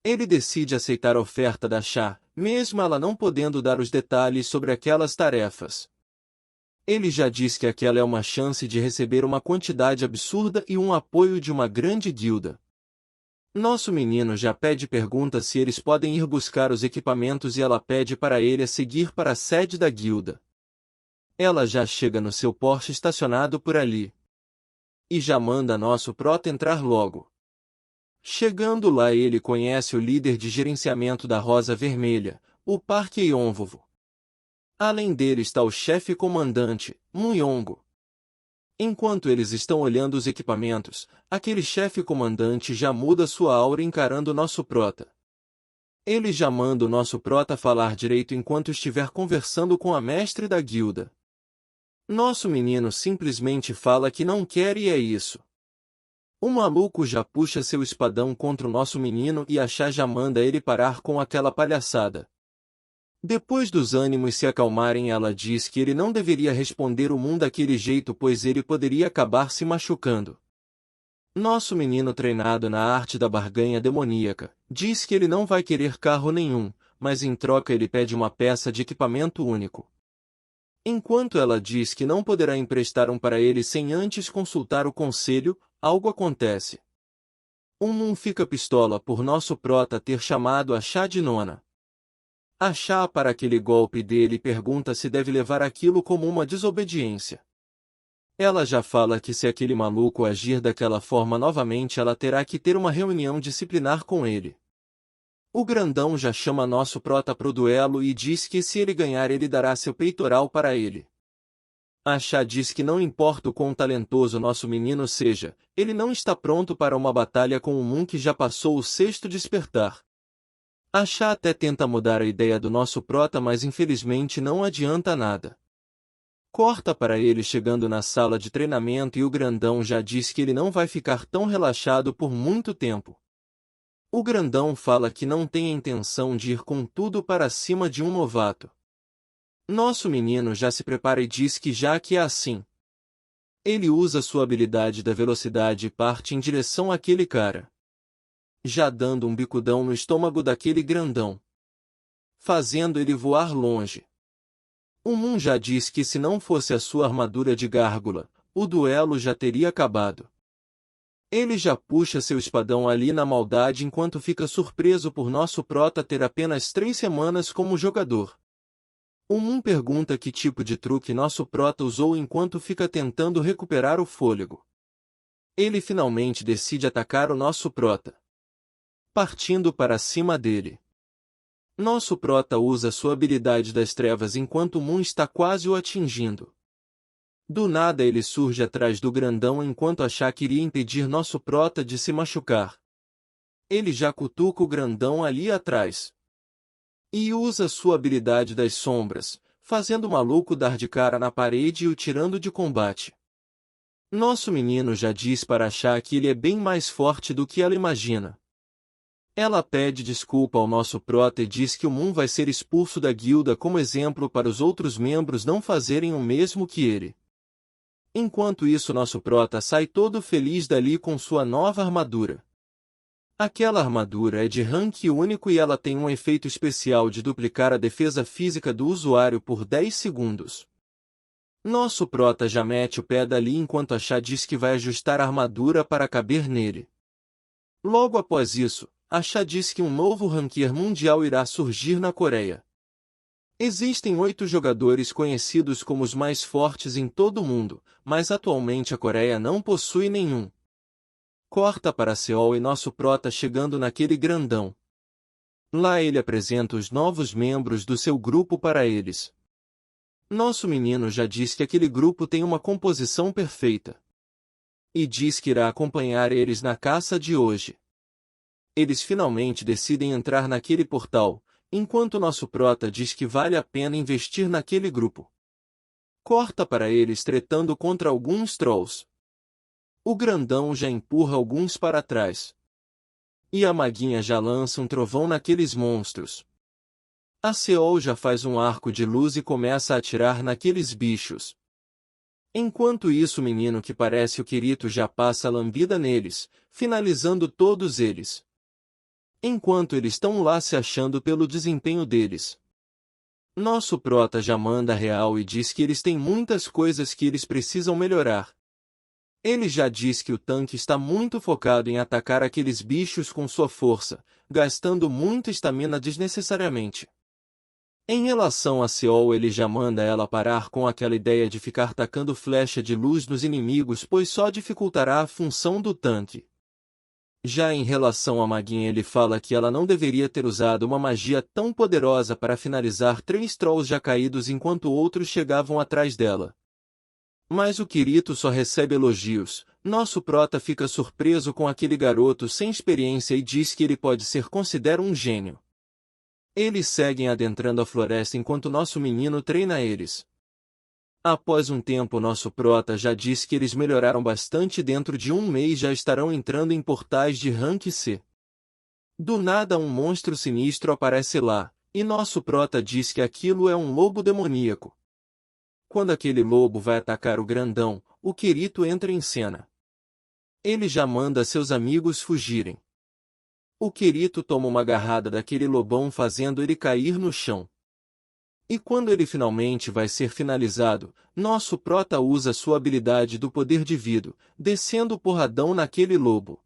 Ele decide aceitar a oferta da Cha, mesmo ela não podendo dar os detalhes sobre aquelas tarefas. Ele já diz que aquela é uma chance de receber uma quantidade absurda e um apoio de uma grande guilda. Nosso menino já pergunta se eles podem ir buscar os equipamentos e ela pede para ele a seguir para a sede da guilda. Ela já chega no seu Porsche estacionado por ali. E já manda nosso prota entrar logo. Chegando lá ele conhece o líder de gerenciamento da Rosa Vermelha, o Park Yeonvovo. Além dele está o chefe comandante, Muyongo. Enquanto eles estão olhando os equipamentos, aquele chefe comandante já muda sua aura encarando nosso prota. Ele já manda o nosso prota falar direito enquanto estiver conversando com a mestre da guilda. Nosso menino simplesmente fala que não quer e é isso. O maluco já puxa seu espadão contra o nosso menino e a Cha já manda ele parar com aquela palhaçada. Depois dos ânimos se acalmarem ela diz que ele não deveria responder o mundo daquele jeito pois ele poderia acabar se machucando. Nosso menino treinado na arte da barganha demoníaca, diz que ele não vai querer carro nenhum, mas em troca ele pede uma peça de equipamento único. Enquanto ela diz que não poderá emprestar um para ele sem antes consultar o conselho, algo acontece. Moon fica pistola por nosso prota ter chamado a Cha de nona. A Cha para aquele golpe dele pergunta se deve levar aquilo como uma desobediência. Ela já fala que se aquele maluco agir daquela forma novamente ela terá que ter uma reunião disciplinar com ele. O grandão já chama nosso prota pro duelo e diz que se ele ganhar ele dará seu peitoral para ele. A Cha diz que não importa o quão talentoso nosso menino seja, ele não está pronto para uma batalha com o Moon que já passou o 6º despertar. A Cha até tenta mudar a ideia do nosso prota mas infelizmente não adianta nada. Corta para ele chegando na sala de treinamento e o grandão já diz que ele não vai ficar tão relaxado por muito tempo. O grandão fala que não tem a intenção de ir com tudo para cima de um novato. Nosso menino já se prepara e diz que já que é assim. Ele usa sua habilidade da velocidade e parte em direção àquele cara. Já dando um bicudão no estômago daquele grandão, fazendo ele voar longe. O Moon já diz que se não fosse a sua armadura de gárgula, o duelo já teria acabado. Ele já puxa seu espadão ali na maldade enquanto fica surpreso por nosso prota ter apenas 3 semanas como jogador. O Moon pergunta que tipo de truque nosso prota usou enquanto fica tentando recuperar o fôlego. Ele finalmente decide atacar o nosso prota, partindo para cima dele. Nosso prota usa sua habilidade das trevas enquanto Moon está quase o atingindo. Do nada ele surge atrás do grandão enquanto achar que iria impedir nosso prota de se machucar. Ele já cutuca o grandão ali atrás. E usa sua habilidade das sombras, fazendo o maluco dar de cara na parede e o tirando de combate. Nosso menino já diz para achar que ele é bem mais forte do que ela imagina. Ela pede desculpa ao nosso prota e diz que o Moon vai ser expulso da guilda como exemplo para os outros membros não fazerem o mesmo que ele. Enquanto isso nosso prota sai todo feliz dali com sua nova armadura. Aquela armadura é de rank único e ela tem um efeito especial de duplicar a defesa física do usuário por 10 segundos. Nosso prota já mete o pé dali enquanto a Chá diz que vai ajustar a armadura para caber nele. Logo após isso, a Chá diz que um novo ranquear mundial irá surgir na Coreia. Existem 8 jogadores conhecidos como os mais fortes em todo o mundo, mas atualmente a Coreia não possui nenhum. Corta para Seol e nosso prota chegando naquele grandão. Lá ele apresenta os novos membros do seu grupo para eles. Nosso menino já diz que aquele grupo tem uma composição perfeita. E diz que irá acompanhar eles na caça de hoje. Eles finalmente decidem entrar naquele portal, enquanto nosso prota diz que vale a pena investir naquele grupo. Corta para eles tretando contra alguns trolls. O grandão já empurra alguns para trás. E a maguinha já lança um trovão naqueles monstros. A Seol já faz um arco de luz e começa a atirar naqueles bichos. Enquanto isso o menino que parece o Kirito já passa a lambida neles, finalizando todos eles. Enquanto eles estão lá se achando pelo desempenho deles. Nosso prota já manda real e diz que eles têm muitas coisas que eles precisam melhorar. Ele já diz que o tanque está muito focado em atacar aqueles bichos com sua força, gastando muita estamina desnecessariamente. Em relação a Seol ele já manda ela parar com aquela ideia de ficar tacando flecha de luz nos inimigos pois só dificultará a função do tanque. Já em relação a Maguinha ele fala que ela não deveria ter usado uma magia tão poderosa para finalizar 3 trolls já caídos enquanto outros chegavam atrás dela. Mas o Kirito só recebe elogios. Nosso prota fica surpreso com aquele garoto sem experiência e diz que ele pode ser considerado um gênio. Eles seguem adentrando a floresta enquanto nosso menino treina eles. Após um tempo nosso prota já diz que eles melhoraram bastante e dentro de um mês já estarão entrando em portais de rank C. Do nada um monstro sinistro aparece lá, e nosso prota diz que aquilo é um lobo demoníaco. Quando aquele lobo vai atacar o grandão, o Kirito entra em cena. Ele já manda seus amigos fugirem. O Kirito toma uma agarrada daquele lobão fazendo ele cair no chão. E quando ele finalmente vai ser finalizado, nosso prota usa sua habilidade do poder divido, descendo o porradão naquele lobo.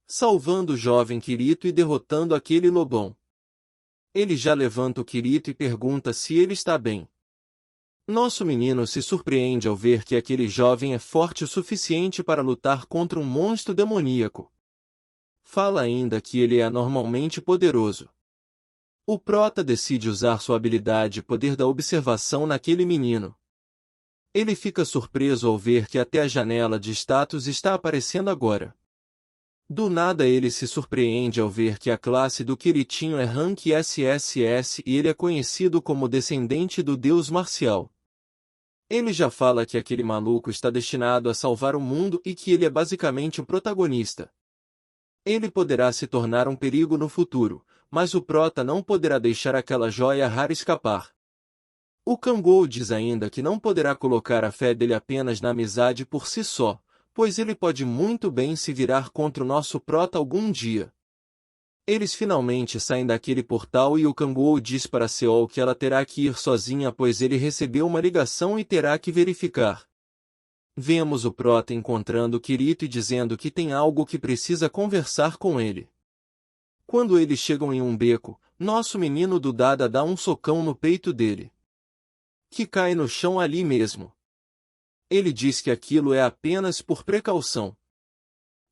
Salvando o jovem Kirito e derrotando aquele lobão. Ele já levanta o Kirito e pergunta se ele está bem. Nosso menino se surpreende ao ver que aquele jovem é forte o suficiente para lutar contra um monstro demoníaco. Fala ainda que ele é anormalmente poderoso. O prota decide usar sua habilidade poder da observação naquele menino. Ele fica surpreso ao ver que até a janela de status está aparecendo agora. Do nada ele se surpreende ao ver que a classe do Kiritinho é rank SSS e ele é conhecido como descendente do deus marcial. Ele já fala que aquele maluco está destinado a salvar o mundo e que ele é basicamente o protagonista. Ele poderá se tornar um perigo no futuro, mas o prota não poderá deixar aquela joia rara escapar. O Kangol diz ainda que não poderá colocar a fé dele apenas na amizade por si só, pois ele pode muito bem se virar contra o nosso prota algum dia. Eles finalmente saem daquele portal e o Kangol diz para Seol que ela terá que ir sozinha pois ele recebeu uma ligação e terá que verificar. Vemos o prota encontrando Kirito e dizendo que tem algo que precisa conversar com ele. Quando eles chegam em um beco, nosso menino do Dada dá um socão no peito dele, que cai no chão ali mesmo. Ele diz que aquilo é apenas por precaução.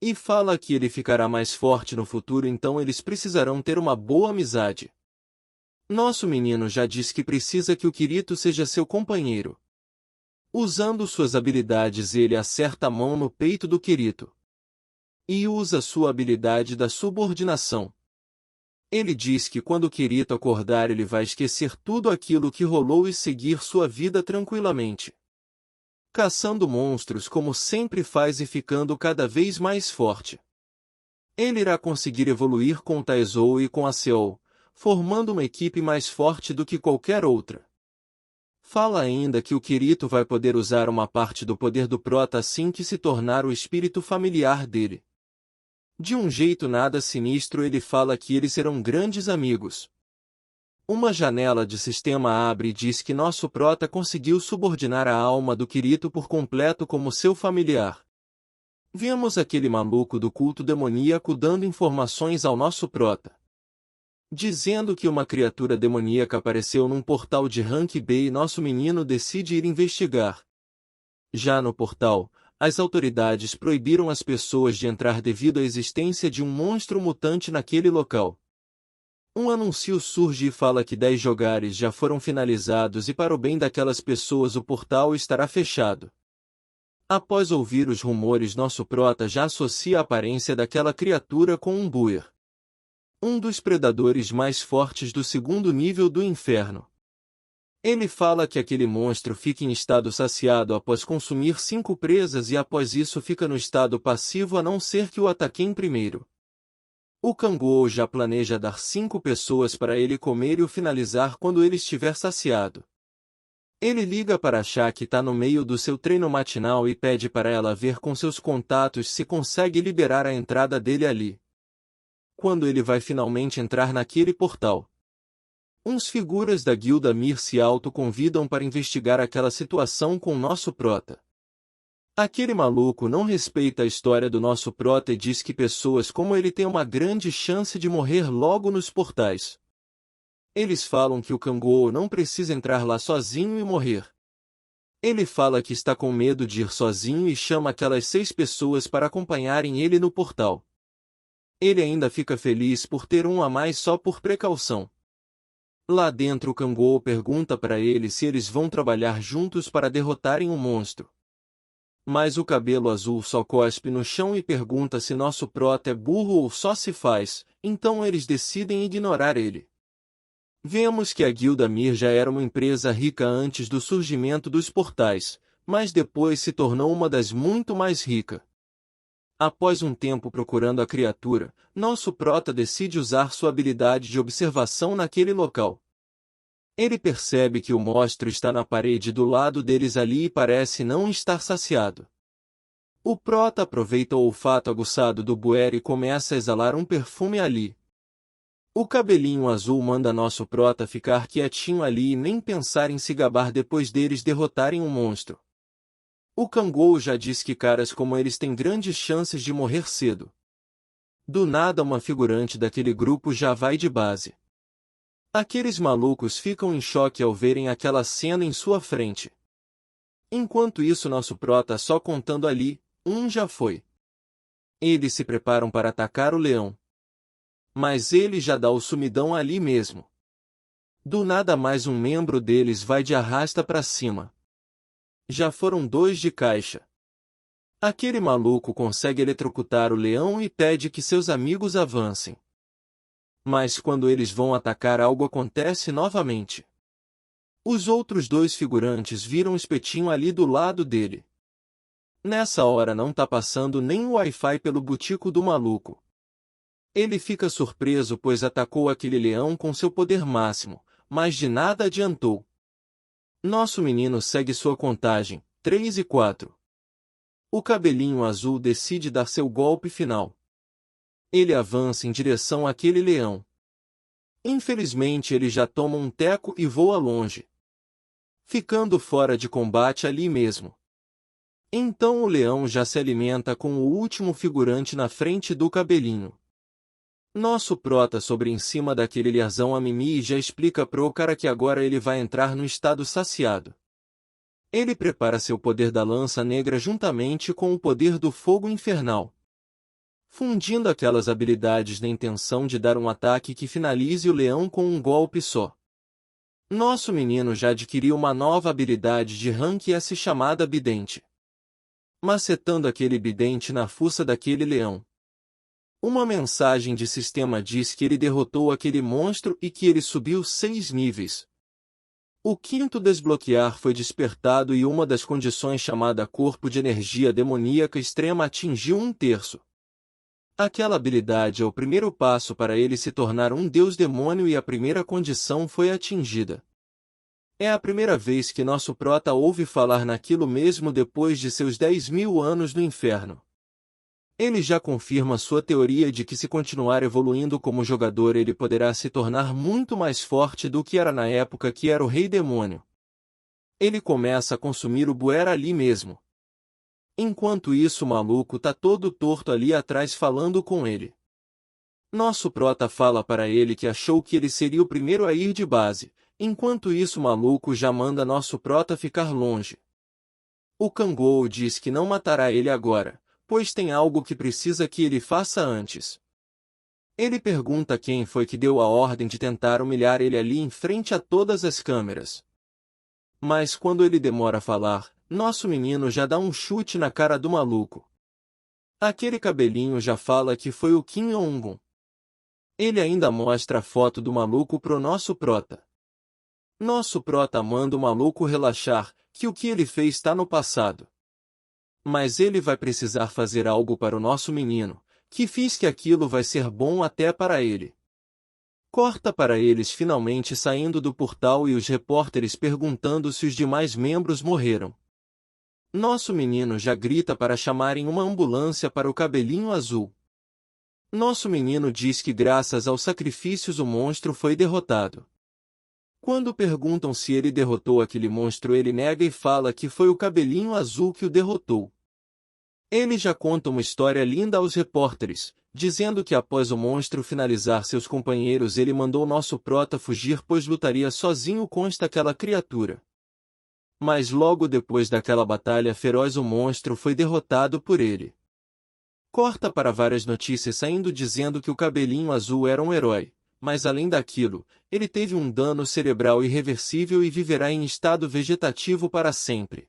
E fala que ele ficará mais forte no futuro então eles precisarão ter uma boa amizade. Nosso menino já diz que precisa que o Kirito seja seu companheiro. Usando suas habilidades, ele acerta a mão no peito do Kirito. E usa sua habilidade da subordinação. Ele diz que quando Kirito acordar ele vai esquecer tudo aquilo que rolou e seguir sua vida tranquilamente, caçando monstros como sempre faz e ficando cada vez mais forte. Ele irá conseguir evoluir com Taizou e com a Seou, formando uma equipe mais forte do que qualquer outra. Fala ainda que o Kirito vai poder usar uma parte do poder do Prota assim que se tornar o espírito familiar dele. De um jeito nada sinistro ele fala que eles serão grandes amigos. Uma janela de sistema abre e diz que nosso Prota conseguiu subordinar a alma do Kirito por completo como seu familiar. Vemos aquele maluco do culto demoníaco dando informações ao nosso Prota, dizendo que uma criatura demoníaca apareceu num portal de Rank B e nosso menino decide ir investigar. Já no portal, as autoridades proibiram as pessoas de entrar devido à existência de um monstro mutante naquele local. Um anúncio surge e fala que 10 jogares já foram finalizados e para o bem daquelas pessoas o portal estará fechado. Após ouvir os rumores, nosso Prota já associa a aparência daquela criatura com um Buer, um dos predadores mais fortes do segundo nível do inferno. Ele fala que aquele monstro fica em estado saciado após consumir 5 presas e após isso fica no estado passivo a não ser que o ataquem primeiro. O Kangou já planeja dar 5 pessoas para ele comer e o finalizar quando ele estiver saciado. Ele liga para a Chá que está no meio do seu treino matinal e pede para ela ver com seus contatos se consegue liberar a entrada dele ali. Quando ele vai finalmente entrar naquele portal, uns figuras da guilda Mir se autoconvidam para investigar aquela situação com nosso Prota. Aquele maluco não respeita a história do nosso Prota e diz que pessoas como ele têm uma grande chance de morrer logo nos portais. Eles falam que o Kangou não precisa entrar lá sozinho e morrer. Ele fala que está com medo de ir sozinho e chama aquelas 6 pessoas para acompanharem ele no portal. Ele ainda fica feliz por ter um a mais só por precaução. Lá dentro o Kangou pergunta para ele se eles vão trabalhar juntos para derrotarem o monstro. Mas o cabelo azul só cospe no chão e pergunta se nosso Prota é burro ou só se faz, então eles decidem ignorar ele. Vemos que a Guilda Mir já era uma empresa rica antes do surgimento dos portais, mas depois se tornou uma das muito mais ricas. Após um tempo procurando a criatura, nosso Prota decide usar sua habilidade de observação naquele local. Ele percebe que o monstro está na parede do lado deles ali e parece não estar saciado. O Prota aproveita o olfato aguçado do Buer e começa a exalar um perfume ali. O cabelinho azul manda nosso Prota ficar quietinho ali e nem pensar em se gabar depois deles derrotarem o monstro. O Kangou já diz que caras como eles têm grandes chances de morrer cedo. Do nada uma figurante daquele grupo já vai de base. Aqueles malucos ficam em choque ao verem aquela cena em sua frente. Enquanto isso nosso Prota só contando ali, um já foi. Eles se preparam para atacar o leão. Mas ele já dá o sumidão ali mesmo. Do nada mais um membro deles vai de arrasta para cima. Já foram 2 de caixa. Aquele maluco consegue eletrocutar o leão e pede que seus amigos avancem. Mas quando eles vão atacar algo acontece novamente. Os outros 2 figurantes viram o espetinho ali do lado dele. Nessa hora não tá passando nem o Wi-Fi pelo butico do maluco. Ele fica surpreso pois atacou aquele leão com seu poder máximo, mas de nada adiantou. Nosso menino segue sua contagem, 3 e 4. O cabelinho azul decide dar seu golpe final. Ele avança em direção àquele leão. Infelizmente ele já toma um teco e voa longe, ficando fora de combate ali mesmo. Então o leão já se alimenta com o último figurante na frente do cabelinho. Nosso Prota sobre em cima daquele leazão a Mimi e já explica pro cara que agora ele vai entrar no estado saciado. Ele prepara seu poder da lança negra juntamente com o poder do fogo infernal, fundindo aquelas habilidades na intenção de dar um ataque que finalize o leão com um golpe só. Nosso menino já adquiriu uma nova habilidade de rank S chamada Bidente. Macetando aquele bidente na fuça daquele leão. Uma mensagem de sistema diz que ele derrotou aquele monstro e que ele subiu 6 níveis. O quinto desbloquear foi despertado e uma das condições chamada Corpo de Energia Demoníaca Extrema atingiu 1/3. Aquela habilidade é o primeiro passo para ele se tornar um deus demônio e a primeira condição foi atingida. É a primeira vez que nosso prota ouve falar naquilo mesmo depois de seus 10.000 anos no inferno. Ele já confirma sua teoria de que se continuar evoluindo como jogador ele poderá se tornar muito mais forte do que era na época que era o Rei Demônio. Ele começa a consumir o Buer ali mesmo. Enquanto isso o maluco tá todo torto ali atrás falando com ele. Nosso prota fala para ele que achou que ele seria o primeiro a ir de base, enquanto isso o maluco já manda nosso prota ficar longe. O Kangol diz que não matará ele agora, pois tem algo que precisa que ele faça antes. Ele pergunta quem foi que deu a ordem de tentar humilhar ele ali em frente a todas as câmeras. Mas quando ele demora a falar, nosso menino já dá um chute na cara do maluco. Aquele cabelinho já fala que foi o Kim Jong-un. Ele ainda mostra a foto do maluco pro nosso prota. Nosso prota manda o maluco relaxar, que o que ele fez está no passado. Mas ele vai precisar fazer algo para o nosso menino, que fiz que aquilo vai ser bom até para ele. Corta para eles finalmente saindo do portal e os repórteres perguntando se os demais membros morreram. Nosso menino já grita para chamarem uma ambulância para o cabelinho azul. Nosso menino diz que graças aos sacrifícios o monstro foi derrotado. Quando perguntam se ele derrotou aquele monstro ele nega e fala que foi o cabelinho azul que o derrotou. Ele já conta uma história linda aos repórteres, dizendo que após o monstro finalizar seus companheiros ele mandou nosso prota fugir pois lutaria sozinho contra aquela criatura. Mas logo depois daquela batalha feroz o monstro foi derrotado por ele. Corta para várias notícias saindo dizendo que o cabelinho azul era um herói, mas além daquilo, ele teve um dano cerebral irreversível e viverá em estado vegetativo para sempre.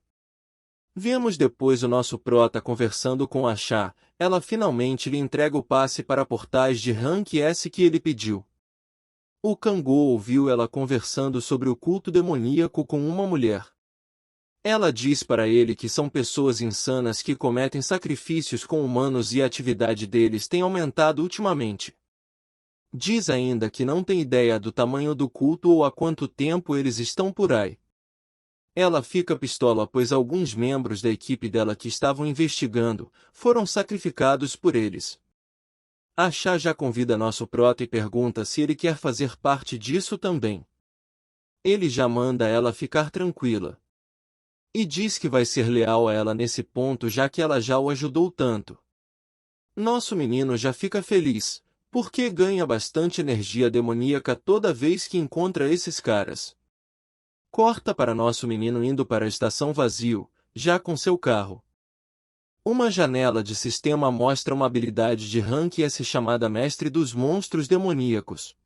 Vemos depois o nosso prota conversando com a Chá, ela finalmente lhe entrega o passe para portais de rank S que ele pediu. O Kangol ouviu ela conversando sobre o culto demoníaco com uma mulher. Ela diz para ele que são pessoas insanas que cometem sacrifícios com humanos e a atividade deles tem aumentado ultimamente. Diz ainda que não tem ideia do tamanho do culto ou há quanto tempo eles estão por aí. Ela fica pistola pois alguns membros da equipe dela que estavam investigando foram sacrificados por eles. A Chá já convida nosso prota e pergunta se ele quer fazer parte disso também. Ele já manda ela ficar tranquila. E diz que vai ser leal a ela nesse ponto já que ela já o ajudou tanto. Nosso menino já fica feliz, porque ganha bastante energia demoníaca toda vez que encontra esses caras. Corta para nosso menino indo para a estação vazio, já com seu carro. Uma janela de sistema mostra uma habilidade de rank S chamada Mestre dos Monstros Demoníacos.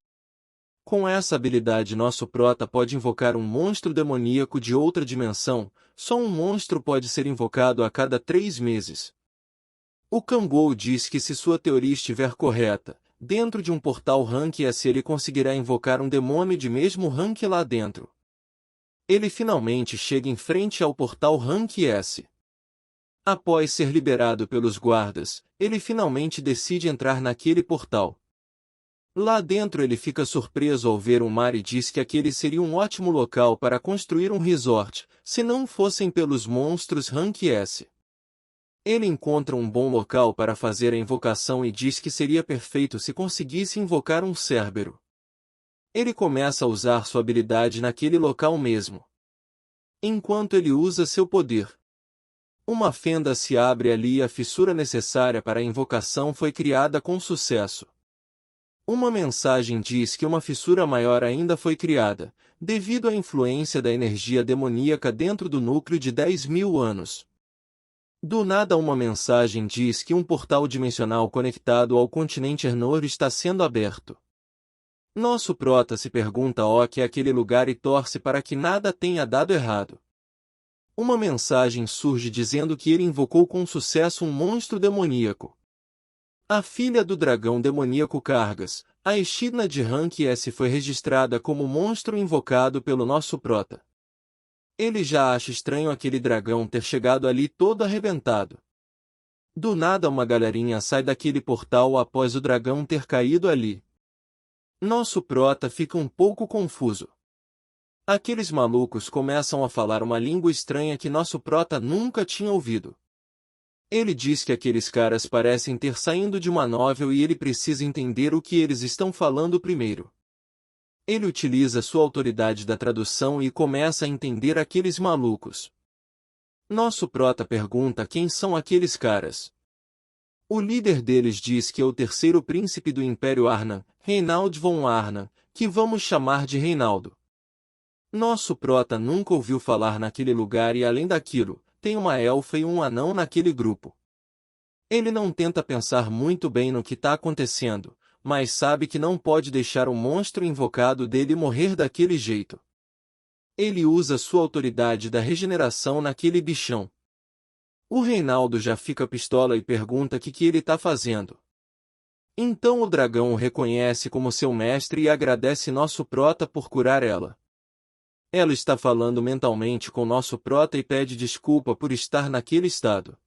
Com essa habilidade nosso prota pode invocar um monstro demoníaco de outra dimensão, só um monstro pode ser invocado a cada 3 meses. O Kangol diz que se sua teoria estiver correta, dentro de um portal rank S ele conseguirá invocar um demônio de mesmo rank lá dentro. Ele finalmente chega em frente ao portal rank S. Após ser liberado pelos guardas, ele finalmente decide entrar naquele portal. Lá dentro ele fica surpreso ao ver um mar e diz que aquele seria um ótimo local para construir um resort, se não fossem pelos monstros rank S. Ele encontra um bom local para fazer a invocação e diz que seria perfeito se conseguisse invocar um Cérbero. Ele começa a usar sua habilidade naquele local mesmo. Enquanto ele usa seu poder, uma fenda se abre ali e a fissura necessária para a invocação foi criada com sucesso. Uma mensagem diz que uma fissura maior ainda foi criada, devido à influência da energia demoníaca dentro do núcleo de 10.000 anos. Do nada uma mensagem diz que um portal dimensional conectado ao continente Ernor está sendo aberto. Nosso prota se pergunta o que é aquele lugar e torce para que nada tenha dado errado. Uma mensagem surge dizendo que ele invocou com sucesso um monstro demoníaco. A filha do dragão demoníaco Kargas, a Echidna de Rank S foi registrada como monstro invocado pelo nosso prota. Ele já acha estranho aquele dragão ter chegado ali todo arrebentado. Do nada uma galerinha sai daquele portal após o dragão ter caído ali. Nosso prota fica um pouco confuso. Aqueles malucos começam a falar uma língua estranha que nosso prota nunca tinha ouvido. Ele diz que aqueles caras parecem ter saído de uma novel e ele precisa entender o que eles estão falando primeiro. Ele utiliza sua autoridade da tradução e começa a entender aqueles malucos. Nosso prota pergunta quem são aqueles caras. O líder deles diz que é o terceiro príncipe do Império Arnan, Reinald von Arnan, que vamos chamar de Reinaldo. Nosso prota nunca ouviu falar naquele lugar e além daquilo, tem uma elfa e um anão naquele grupo. Ele não tenta pensar muito bem no que está acontecendo, mas sabe que não pode deixar o monstro invocado dele morrer daquele jeito. Ele usa sua autoridade da regeneração naquele bichão. O Reinaldo já fica pistola e pergunta o que ele está fazendo. Então o dragão o reconhece como seu mestre e agradece nosso prota por curar ela. Ela está falando mentalmente com nosso prota e pede desculpa por estar naquele estado.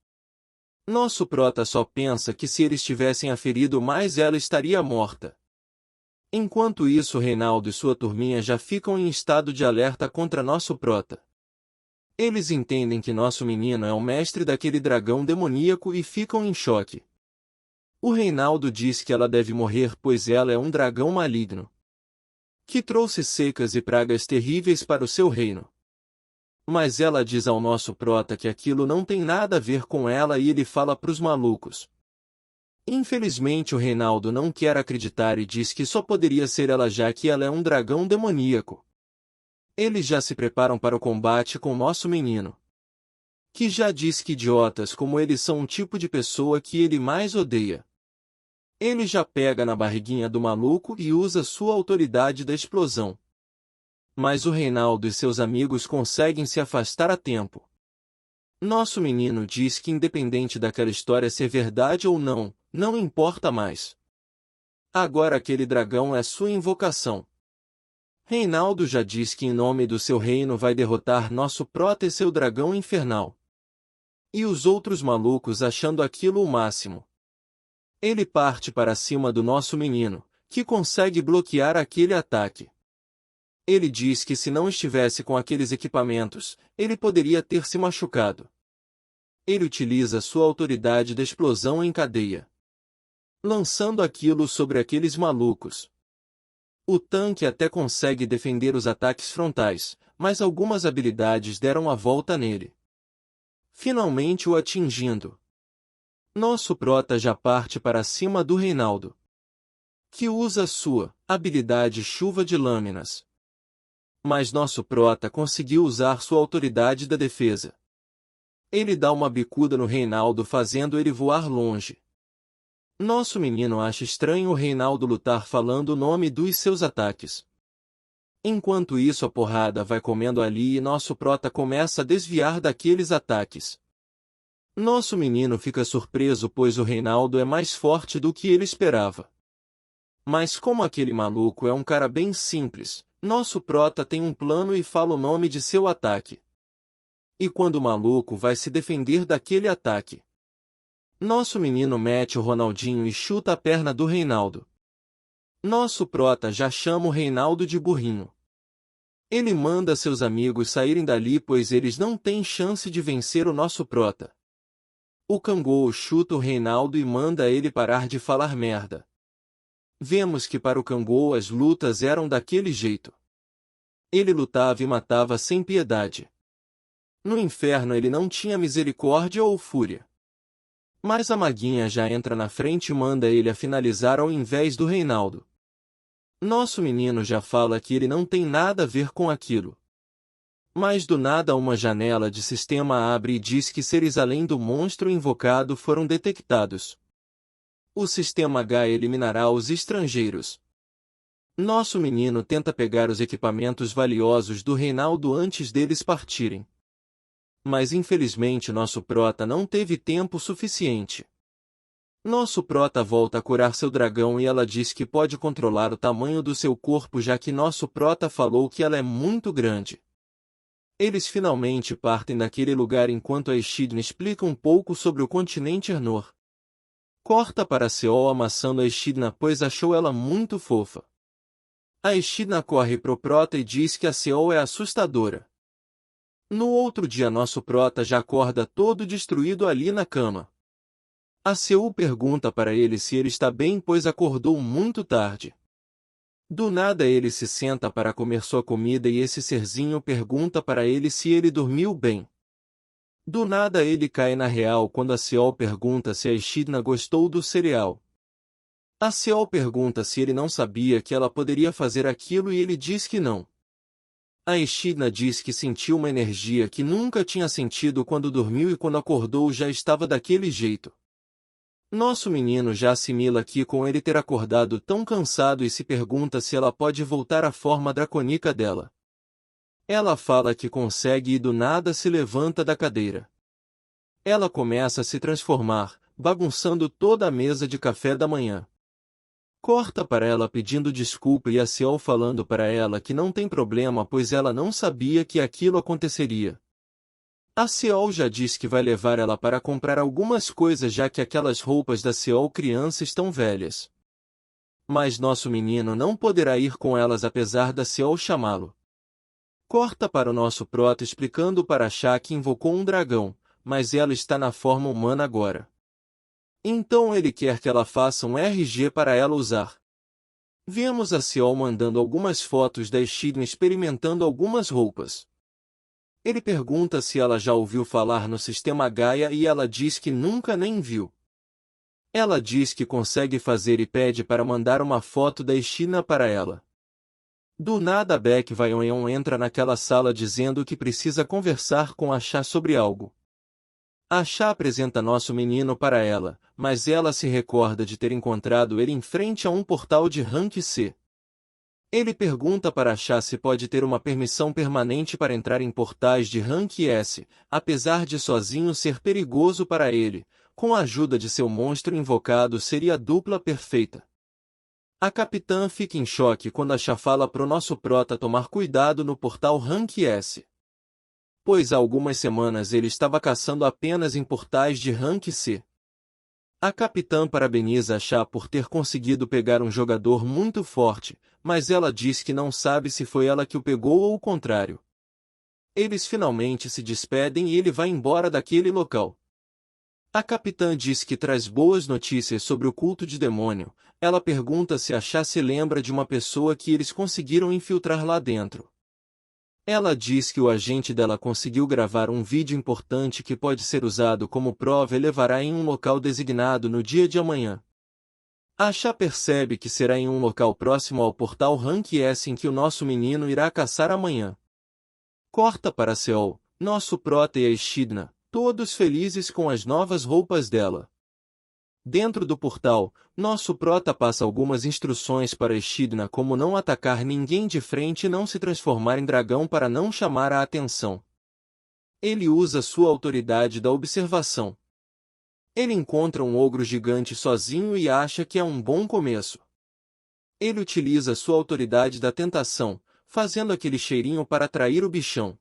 Nosso prota só pensa que se eles tivessem a ferido mais ela estaria morta. Enquanto isso Reinaldo e sua turminha já ficam em estado de alerta contra nosso prota. Eles entendem que nosso menino é o mestre daquele dragão demoníaco e ficam em choque. O Reinaldo diz que ela deve morrer pois ela é um dragão maligno, que trouxe secas e pragas terríveis para o seu reino. Mas ela diz ao nosso prota que aquilo não tem nada a ver com ela e ele fala pros malucos. Infelizmente o Reinaldo não quer acreditar e diz que só poderia ser ela já que ela é um dragão demoníaco. Eles já se preparam para o combate com nosso menino, que já diz que idiotas como eles são um tipo de pessoa que ele mais odeia. Ele já pega na barriguinha do maluco e usa sua autoridade da explosão. Mas o Reinaldo e seus amigos conseguem se afastar a tempo. Nosso menino diz que independente daquela história ser verdade ou não, não importa mais. Agora aquele dragão é sua invocação. Reinaldo já diz que em nome do seu reino vai derrotar nosso prota e seu dragão infernal. E os outros malucos achando aquilo o máximo. Ele parte para cima do nosso menino, que consegue bloquear aquele ataque. Ele diz que se não estivesse com aqueles equipamentos, ele poderia ter se machucado. Ele utiliza sua autoridade da explosão em cadeia, lançando aquilo sobre aqueles malucos. O tanque até consegue defender os ataques frontais, mas algumas habilidades deram a volta nele, finalmente o atingindo. Nosso prota já parte para cima do Reinaldo, que usa sua habilidade chuva de lâminas. Mas nosso prota conseguiu usar sua autoridade da defesa. Ele dá uma bicuda no Reinaldo fazendo ele voar longe. Nosso menino acha estranho o Reinaldo lutar falando o nome dos seus ataques. Enquanto isso a porrada vai comendo ali e nosso prota começa a desviar daqueles ataques. Nosso menino fica surpreso pois o Reinaldo é mais forte do que ele esperava. Mas como aquele maluco é um cara bem simples, nosso prota tem um plano e fala o nome de seu ataque. E quando o maluco vai se defender daquele ataque, nosso menino mete o Ronaldinho e chuta a perna do Reinaldo. Nosso prota já chama o Reinaldo de burrinho. Ele manda seus amigos saírem dali pois eles não têm chance de vencer o nosso prota. O Kangol chuta o Reinaldo e manda ele parar de falar merda. Vemos que para o Kangol as lutas eram daquele jeito. Ele lutava e matava sem piedade. No inferno ele não tinha misericórdia ou fúria. Mas a maguinha já entra na frente e manda ele a finalizar ao invés do Reinaldo. Nosso menino já fala que ele não tem nada a ver com aquilo. Mas do nada uma janela de sistema abre e diz que seres além do monstro invocado foram detectados. O sistema H eliminará os estrangeiros. Nosso menino tenta pegar os equipamentos valiosos do Reinaldo antes deles partirem. Mas infelizmente nosso prota não teve tempo suficiente. Nosso prota volta a curar seu dragão e ela diz que pode controlar o tamanho do seu corpo já que nosso prota falou que ela é muito grande. Eles finalmente partem daquele lugar enquanto a Echidna explica um pouco sobre o continente Arnor. Corta para Seol amassando a Echidna pois achou ela muito fofa. A Echidna corre pro prota e diz que a Seol é assustadora. No outro dia nosso prota já acorda todo destruído ali na cama. A Seol pergunta para ele se ele está bem pois acordou muito tarde. Do nada ele se senta para comer sua comida e esse serzinho pergunta para ele se ele dormiu bem. Do nada ele cai na real quando a Seol pergunta se a Echidna gostou do cereal. A Seol pergunta se ele não sabia que ela poderia fazer aquilo e ele diz que não. A Echidna diz que sentiu uma energia que nunca tinha sentido quando dormiu e quando acordou já estava daquele jeito. Nosso menino já assimila aqui com ele ter acordado tão cansado e se pergunta se ela pode voltar à forma dracônica dela. Ela fala que consegue e do nada se levanta da cadeira. Ela começa a se transformar, bagunçando toda a mesa de café da manhã. Corta para ela pedindo desculpa e a Seol falando para ela que não tem problema pois ela não sabia que aquilo aconteceria. A Seol já diz que vai levar ela para comprar algumas coisas já que aquelas roupas da Seol criança estão velhas. Mas nosso menino não poderá ir com elas apesar da Seol chamá-lo. Corta para o nosso prota explicando para Chá que invocou um dragão, mas ela está na forma humana agora. Então ele quer que ela faça um RG para ela usar. Vemos a Seol mandando algumas fotos da Echidna experimentando algumas roupas. Ele pergunta se ela já ouviu falar no sistema Gaia e ela diz que nunca nem viu. Ela diz que consegue fazer e pede para mandar uma foto da Echidna para ela. Do nada Baek Vaionon entra naquela sala dizendo que precisa conversar com a Chá sobre algo. A Chá apresenta nosso menino para ela, mas ela se recorda de ter encontrado ele em frente a um portal de Rank C. Ele pergunta para a Chá se pode ter uma permissão permanente para entrar em portais de Rank S, apesar de sozinho ser perigoso para ele, com a ajuda de seu monstro invocado seria a dupla perfeita. A capitã fica em choque quando a Chá fala pro nosso prota tomar cuidado no portal Rank S. Pois há algumas semanas ele estava caçando apenas em portais de Rank C. A capitã parabeniza a Chá por ter conseguido pegar um jogador muito forte, mas ela diz que não sabe se foi ela que o pegou ou o contrário. Eles finalmente se despedem e ele vai embora daquele local. A capitã diz que traz boas notícias sobre o culto de demônio. Ela pergunta se a Chá se lembra de uma pessoa que eles conseguiram infiltrar lá dentro. Ela diz que o agente dela conseguiu gravar um vídeo importante que pode ser usado como prova e levará em um local designado no dia de amanhã. A Chá percebe que será em um local próximo ao portal Rank S em que o nosso menino irá caçar amanhã. Corta para Seol, nosso prota e a Echidna, todos felizes com as novas roupas dela. Dentro do portal, nosso prota passa algumas instruções para Echidna como não atacar ninguém de frente e não se transformar em dragão para não chamar a atenção. Ele usa sua autoridade da observação. Ele encontra um ogro gigante sozinho e acha que é um bom começo. Ele utiliza sua autoridade da tentação, fazendo aquele cheirinho para atrair o bichão.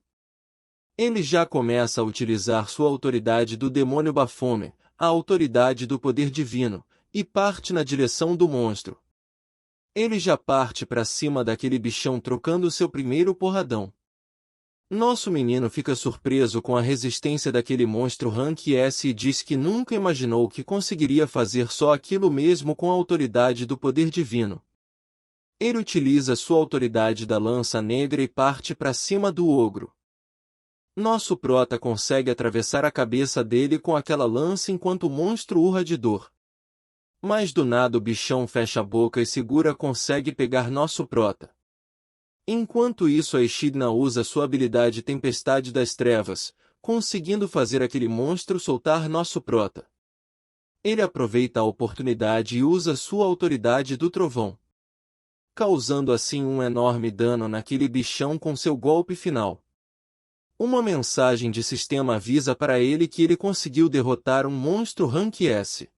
Ele já começa a utilizar sua autoridade do demônio Baphomet, a autoridade do poder divino, e parte na direção do monstro. Ele já parte para cima daquele bichão trocando seu primeiro porradão. Nosso menino fica surpreso com a resistência daquele monstro Rank S e diz que nunca imaginou que conseguiria fazer só aquilo mesmo com a autoridade do poder divino. Ele utiliza sua autoridade da lança negra e parte para cima do ogro. Nosso prota consegue atravessar a cabeça dele com aquela lança enquanto o monstro urra de dor. Mas do nada o bichão fecha a boca e segura consegue pegar nosso prota. Enquanto isso a Echidna usa sua habilidade Tempestade das Trevas, conseguindo fazer aquele monstro soltar nosso prota. Ele aproveita a oportunidade e usa sua autoridade do trovão. causando assim um enorme dano naquele bichão com seu golpe final. Uma mensagem de sistema avisa para ele que ele conseguiu derrotar um monstro Rank S.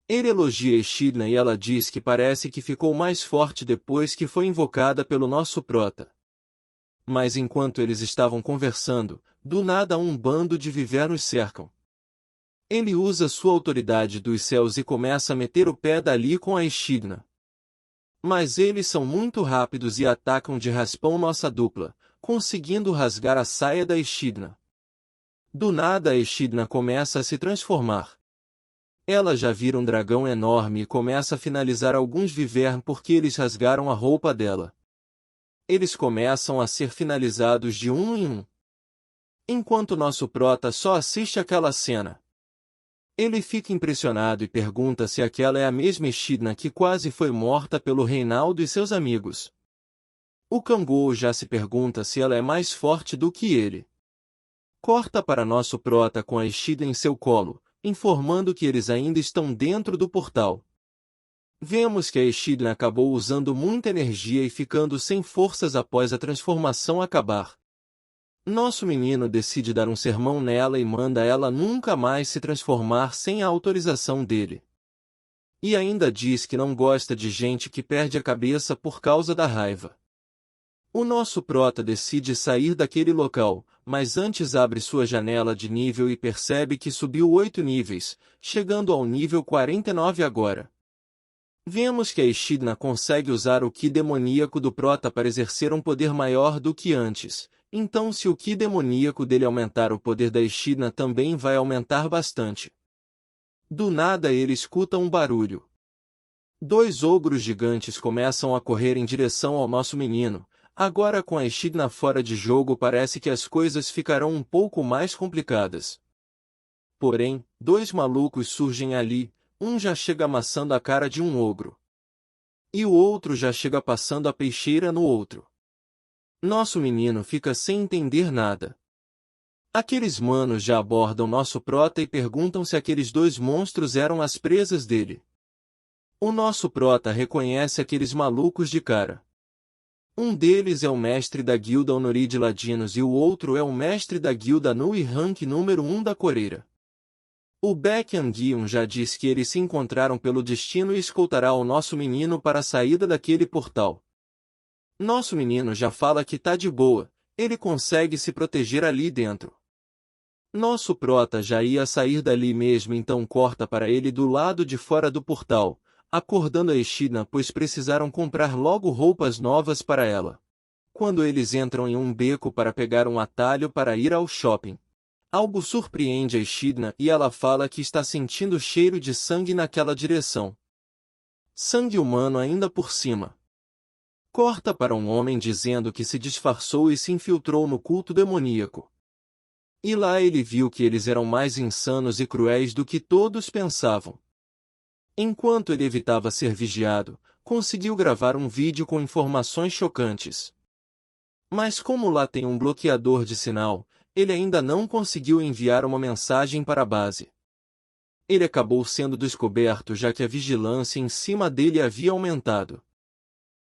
Ele elogia Echidna e ela diz que parece que ficou mais forte depois que foi invocada pelo nosso prota. Mas enquanto eles estavam conversando, do nada um bando de vivernos cercam. Ele usa sua autoridade dos céus e começa a meter o pé dali com a Echidna. Mas eles são muito rápidos e atacam de raspão nossa dupla, conseguindo rasgar a saia da Echidna. Do nada a Echidna começa a se transformar. Ela já vira um dragão enorme e começa a finalizar alguns vivernos porque eles rasgaram a roupa dela. Eles começam a ser finalizados de um em um. Enquanto nosso prota só assiste aquela cena. Ele fica impressionado e pergunta se aquela é a mesma Echidna que quase foi morta pelo Reinaldo e seus amigos. O Kangol já se pergunta se ela é mais forte do que ele. Corta para nosso prota com a Echidna em seu colo, informando que eles ainda estão dentro do portal. Vemos que a Echidna acabou usando muita energia e ficando sem forças após a transformação acabar. Nosso menino decide dar um sermão nela e manda ela nunca mais se transformar sem a autorização dele. E ainda diz que não gosta de gente que perde a cabeça por causa da raiva. O nosso prota decide sair daquele local, mas antes abre sua janela de nível e percebe que subiu 8 níveis, chegando ao nível 49 agora. Vemos que a Echidna consegue usar o Ki demoníaco do prota para exercer um poder maior do que antes. Então se o Ki demoníaco dele aumentar, o poder da Echidna também vai aumentar bastante. Do nada ele escuta um barulho. 2 ogros gigantes começam a correr em direção ao nosso menino. Agora com a Echidna fora de jogo parece que as coisas ficarão um pouco mais complicadas. Porém, 2 malucos surgem ali, um já chega amassando a cara de um ogro. E o outro já chega passando a peixeira no outro. Nosso menino fica sem entender nada. Aqueles manos já abordam nosso prota e perguntam se aqueles 2 monstros eram as presas dele. O nosso prota reconhece aqueles malucos de cara. Um deles é o mestre da guilda Honori de Ladinos e o outro é o mestre da guilda Nui Rank número 1 da Coreira. O Baekhyun já diz que eles se encontraram pelo destino e escoltará o nosso menino para a saída daquele portal. Nosso menino já fala que tá de boa, ele consegue se proteger ali dentro. Nosso prota já ia sair dali mesmo, então corta para ele do lado de fora do portal, acordando a Echidna pois precisaram comprar logo roupas novas para ela. Quando eles entram em um beco para pegar um atalho para ir ao shopping, algo surpreende a Echidna e ela fala que está sentindo cheiro de sangue naquela direção. Sangue humano ainda por cima. Corta para um homem dizendo que se disfarçou e se infiltrou no culto demoníaco. E lá ele viu que eles eram mais insanos e cruéis do que todos pensavam. Enquanto ele evitava ser vigiado, conseguiu gravar um vídeo com informações chocantes. Mas como lá tem um bloqueador de sinal, ele ainda não conseguiu enviar uma mensagem para a base. Ele acabou sendo descoberto já que a vigilância em cima dele havia aumentado.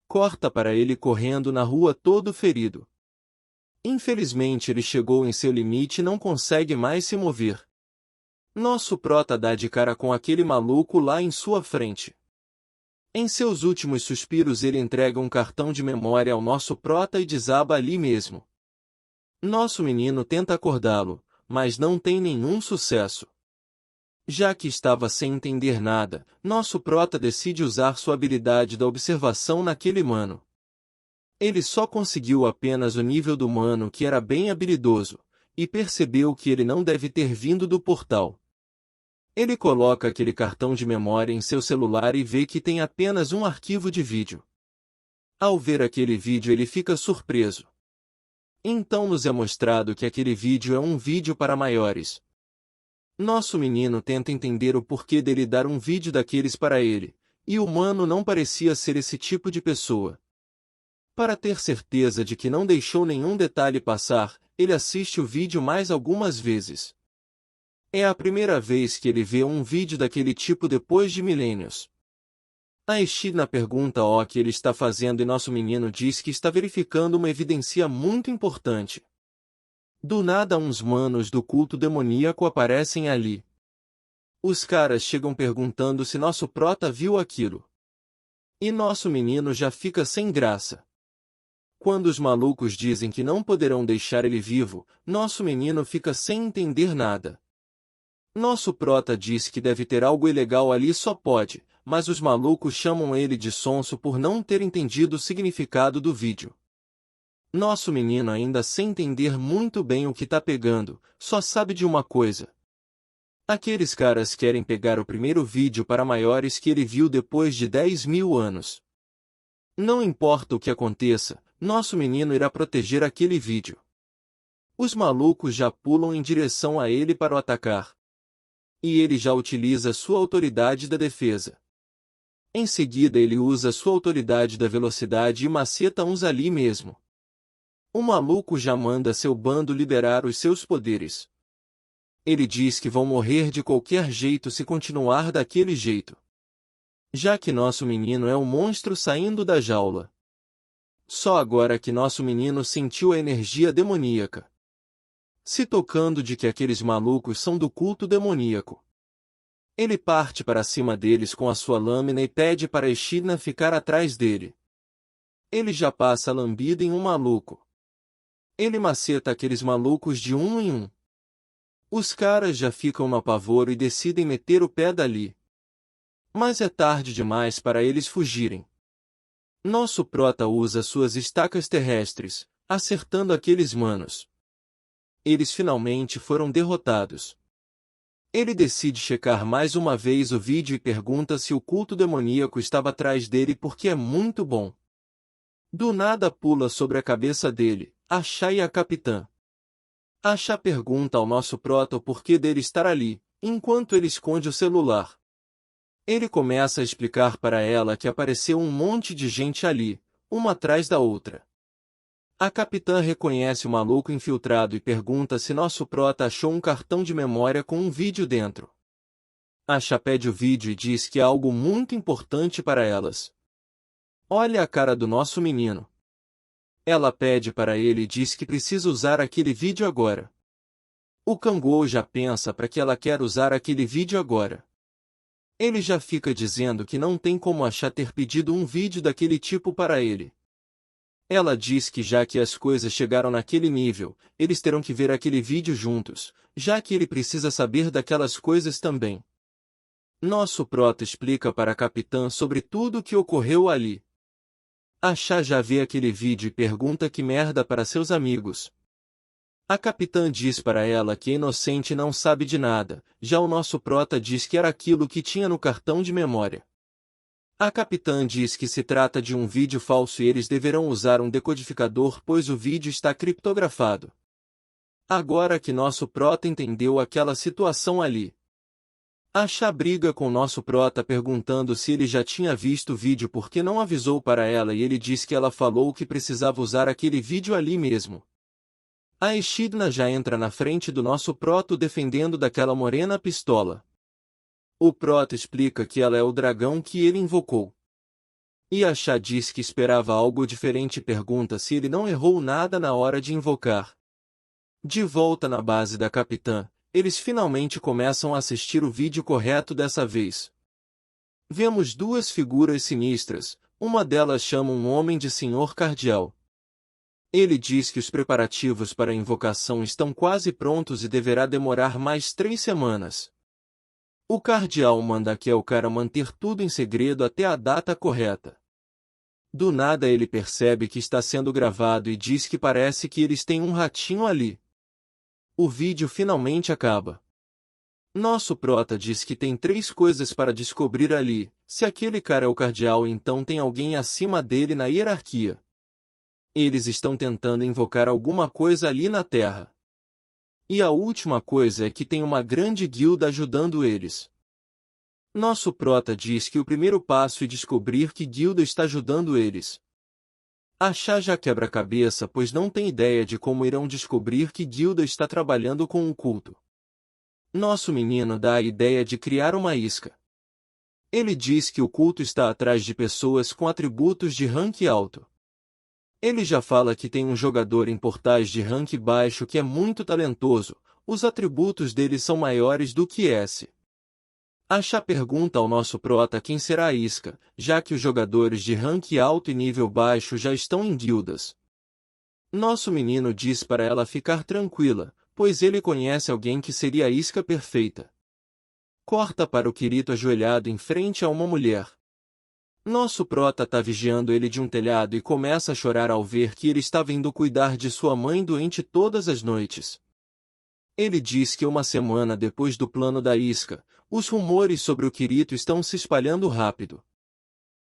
Corta para ele correndo na rua todo ferido. Infelizmente ele chegou em seu limite e não consegue mais se mover. Nosso prota dá de cara com aquele maluco lá em sua frente. Em seus últimos suspiros ele entrega um cartão de memória ao nosso prota e desaba ali mesmo. Nosso menino tenta acordá-lo, mas não tem nenhum sucesso. Já que estava sem entender nada, nosso prota decide usar sua habilidade da observação naquele mano. Ele só conseguiu apenas o nível do mano que era bem habilidoso, e percebeu que ele não deve ter vindo do portal. Ele coloca aquele cartão de memória em seu celular e vê que tem apenas um arquivo de vídeo. Ao ver aquele vídeo ele fica surpreso. Então nos é mostrado que aquele vídeo é um vídeo para maiores. Nosso menino tenta entender o porquê dele dar um vídeo daqueles para ele, e o humano não parecia ser esse tipo de pessoa. Para ter certeza de que não deixou nenhum detalhe passar, ele assiste o vídeo mais algumas vezes. É a primeira vez que ele vê um vídeo daquele tipo depois de milênios. A Echidna pergunta o que ele está fazendo e nosso menino diz que está verificando uma evidência muito importante. Do nada uns manos do culto demoníaco aparecem ali. Os caras chegam perguntando se nosso prota viu aquilo. E nosso menino já fica sem graça. Quando os malucos dizem que não poderão deixar ele vivo, nosso menino fica sem entender nada. Nosso prota diz que deve ter algo ilegal ali, só pode, mas os malucos chamam ele de sonso por não ter entendido o significado do vídeo. Nosso menino ainda sem entender muito bem o que tá pegando, só sabe de uma coisa. Aqueles caras querem pegar o primeiro vídeo para maiores que ele viu depois de 10.000 anos. Não importa o que aconteça, nosso menino irá proteger aquele vídeo. Os malucos já pulam em direção a ele para o atacar. E ele já utiliza sua autoridade da defesa. Em seguida ele usa sua autoridade da velocidade e maceta uns ali mesmo. O maluco já manda seu bando liberar os seus poderes. Ele diz que vão morrer de qualquer jeito se continuar daquele jeito. Já que nosso menino é um monstro saindo da jaula. Só agora que nosso menino sentiu a energia demoníaca. Se tocando de que aqueles malucos são do culto demoníaco. Ele parte para cima deles com a sua lâmina e pede para Echidna ficar atrás dele. Ele já passa a lambida em um maluco. Ele maceta aqueles malucos de um em um. Os caras já ficam no apavoro e decidem meter o pé dali. Mas é tarde demais para eles fugirem. Nosso prota usa suas estacas terrestres, acertando aqueles manos. Eles finalmente foram derrotados. Ele decide checar mais uma vez o vídeo e pergunta se o culto demoníaco estava atrás dele porque é muito bom. Do nada pula sobre a cabeça dele, Ashá e a capitã. Ashá pergunta ao nosso prota o porquê dele estar ali, enquanto ele esconde o celular. Ele começa a explicar para ela que apareceu um monte de gente ali, uma atrás da outra. A capitã reconhece o maluco infiltrado e pergunta se nosso prota achou um cartão de memória com um vídeo dentro. Ashá pede o vídeo e diz que é algo muito importante para elas. Olha a cara do nosso menino. Ela pede para ele e diz que precisa usar aquele vídeo agora. O Kangol já pensa para que ela quer usar aquele vídeo agora. Ele já fica dizendo que não tem como Ashá ter pedido um vídeo daquele tipo para ele. Ela diz que já que as coisas chegaram naquele nível, eles terão que ver aquele vídeo juntos, já que ele precisa saber daquelas coisas também. Nosso prota explica para a capitã sobre tudo o que ocorreu ali. Ashá já vê aquele vídeo e pergunta que merda para seus amigos. A capitã diz para ela que é inocente e não sabe de nada, já o nosso prota diz que era aquilo que tinha no cartão de memória. A capitã diz que se trata de um vídeo falso e eles deverão usar um decodificador pois o vídeo está criptografado. Agora que nosso prota entendeu aquela situação ali. Ashá briga com nosso prota perguntando se ele já tinha visto o vídeo porque não avisou para ela e ele diz que ela falou que precisava usar aquele vídeo ali mesmo. A Echidna já entra na frente do nosso proto defendendo daquela morena pistola. O prota explica que ela é o dragão que ele invocou. E Ashá diz que esperava algo diferente e pergunta se ele não errou nada na hora de invocar. De volta na base da capitã, eles finalmente começam a assistir o vídeo correto dessa vez. Vemos duas figuras sinistras, uma delas chama um homem de Senhor Cardial. Ele diz que os preparativos para a invocação estão quase prontos e deverá demorar mais 3 semanas. O cardeal manda aquele cara manter tudo em segredo até a data correta. Do nada ele percebe que está sendo gravado e diz que parece que eles têm um ratinho ali. O vídeo finalmente acaba. Nosso prota diz que tem 3 coisas para descobrir ali. Se aquele cara é o cardeal, então tem alguém acima dele na hierarquia. Eles estão tentando invocar alguma coisa ali na Terra. E a última coisa é que tem uma grande guilda ajudando eles. Nosso prota diz que o primeiro passo é descobrir que guilda está ajudando eles. Ashá já quebra a cabeça pois não tem ideia de como irão descobrir que guilda está trabalhando com o culto. Nosso menino dá a ideia de criar uma isca. Ele diz que o culto está atrás de pessoas com atributos de rank alto. Ele já fala que tem um jogador em portais de rank baixo que é muito talentoso, os atributos dele são maiores do que esse. Asha pergunta ao nosso prota quem será a isca, já que os jogadores de rank alto e nível baixo já estão em guildas. Nosso menino diz para ela ficar tranquila, pois ele conhece alguém que seria a isca perfeita. Corta para o Kirito ajoelhado em frente a uma mulher. Nosso prota tá vigiando ele de um telhado e começa a chorar ao ver que ele estava indo cuidar de sua mãe doente todas as noites. Ele diz que uma semana depois do plano da isca, os rumores sobre o Kirito estão se espalhando rápido.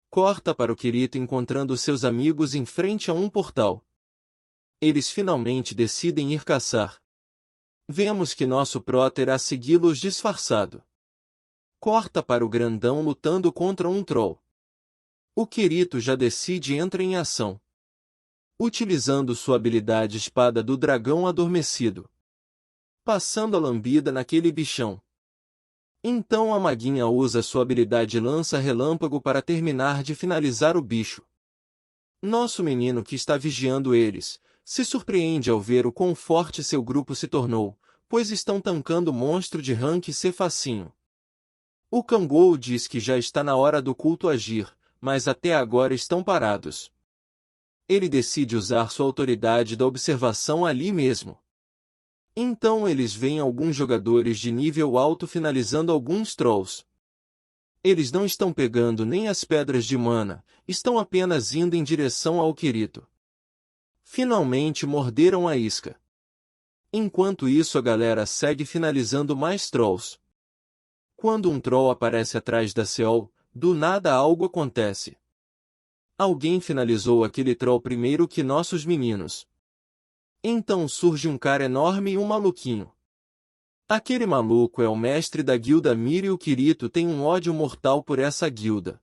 Corta para o Kirito encontrando seus amigos em frente a um portal. Eles finalmente decidem ir caçar. Vemos que nosso prota irá segui-los disfarçado. Corta para o grandão lutando contra um troll. O Kirito já decide e entra em ação. Utilizando sua habilidade Espada do Dragão Adormecido. Passando a lambida naquele bichão. Então a maguinha usa sua habilidade Lança Relâmpago para terminar de finalizar o bicho. Nosso menino que está vigiando eles, se surpreende ao ver o quão forte seu grupo se tornou, pois estão tancando o monstro de rank C facinho. O Kangol diz que já está na hora do culto agir, mas até agora estão parados. Ele decide usar sua autoridade da observação ali mesmo. Então eles veem alguns jogadores de nível alto finalizando alguns trolls. Eles não estão pegando nem as pedras de mana, estão apenas indo em direção ao Kirito. Finalmente morderam a isca. Enquanto isso a galera segue finalizando mais trolls. Quando um troll aparece atrás da Seol, do nada algo acontece. Alguém finalizou aquele troll primeiro que nossos meninos. Então surge um cara enorme e um maluquinho. Aquele maluco é o mestre da guilda Mir e o Kirito tem um ódio mortal por essa guilda.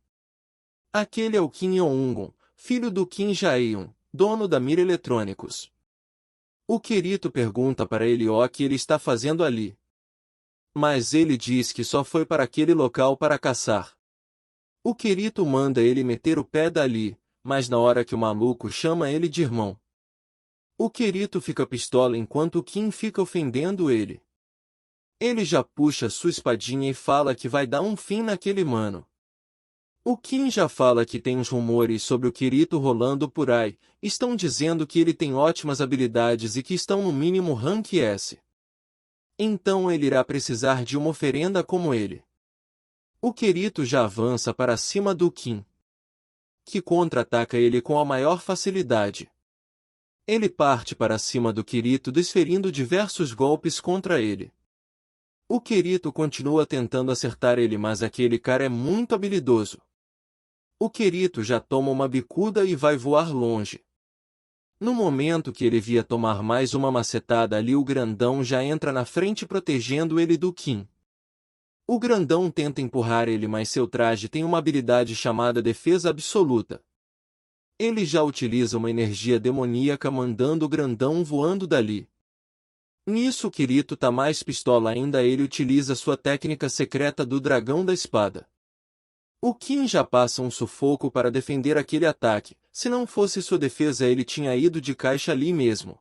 Aquele é o Kim Youngon, filho do Kim Jaeon, dono da Mir Eletrônicos. O Kirito pergunta para ele o que ele está fazendo ali. Mas ele diz que só foi para aquele local para caçar. O Kirito manda ele meter o pé dali, mas na hora que o maluco chama ele de irmão. O Kirito fica pistola enquanto o Kim fica ofendendo ele. Ele já puxa sua espadinha e fala que vai dar um fim naquele mano. O Kim já fala que tem uns rumores sobre o Kirito rolando por aí, estão dizendo que ele tem ótimas habilidades e que estão no mínimo rank S. Então ele irá precisar de uma oferenda como ele. O Kirito já avança para cima do Kim, que contra-ataca ele com a maior facilidade. Ele parte para cima do Kirito desferindo diversos golpes contra ele. O Kirito continua tentando acertar ele, mas aquele cara é muito habilidoso. O Kirito já toma uma bicuda e vai voar longe. No momento que ele via tomar mais uma macetada ali, o grandão já entra na frente protegendo ele do Kim. O grandão tenta empurrar ele, mas seu traje tem uma habilidade chamada Defesa Absoluta. Ele já utiliza uma energia demoníaca mandando o grandão voando dali. Nisso o Kirito tá mais pistola ainda, ele utiliza sua técnica secreta do Dragão da Espada. O Kim já passa um sufoco para defender aquele ataque, se não fosse sua defesa ele tinha ido de caixa ali mesmo.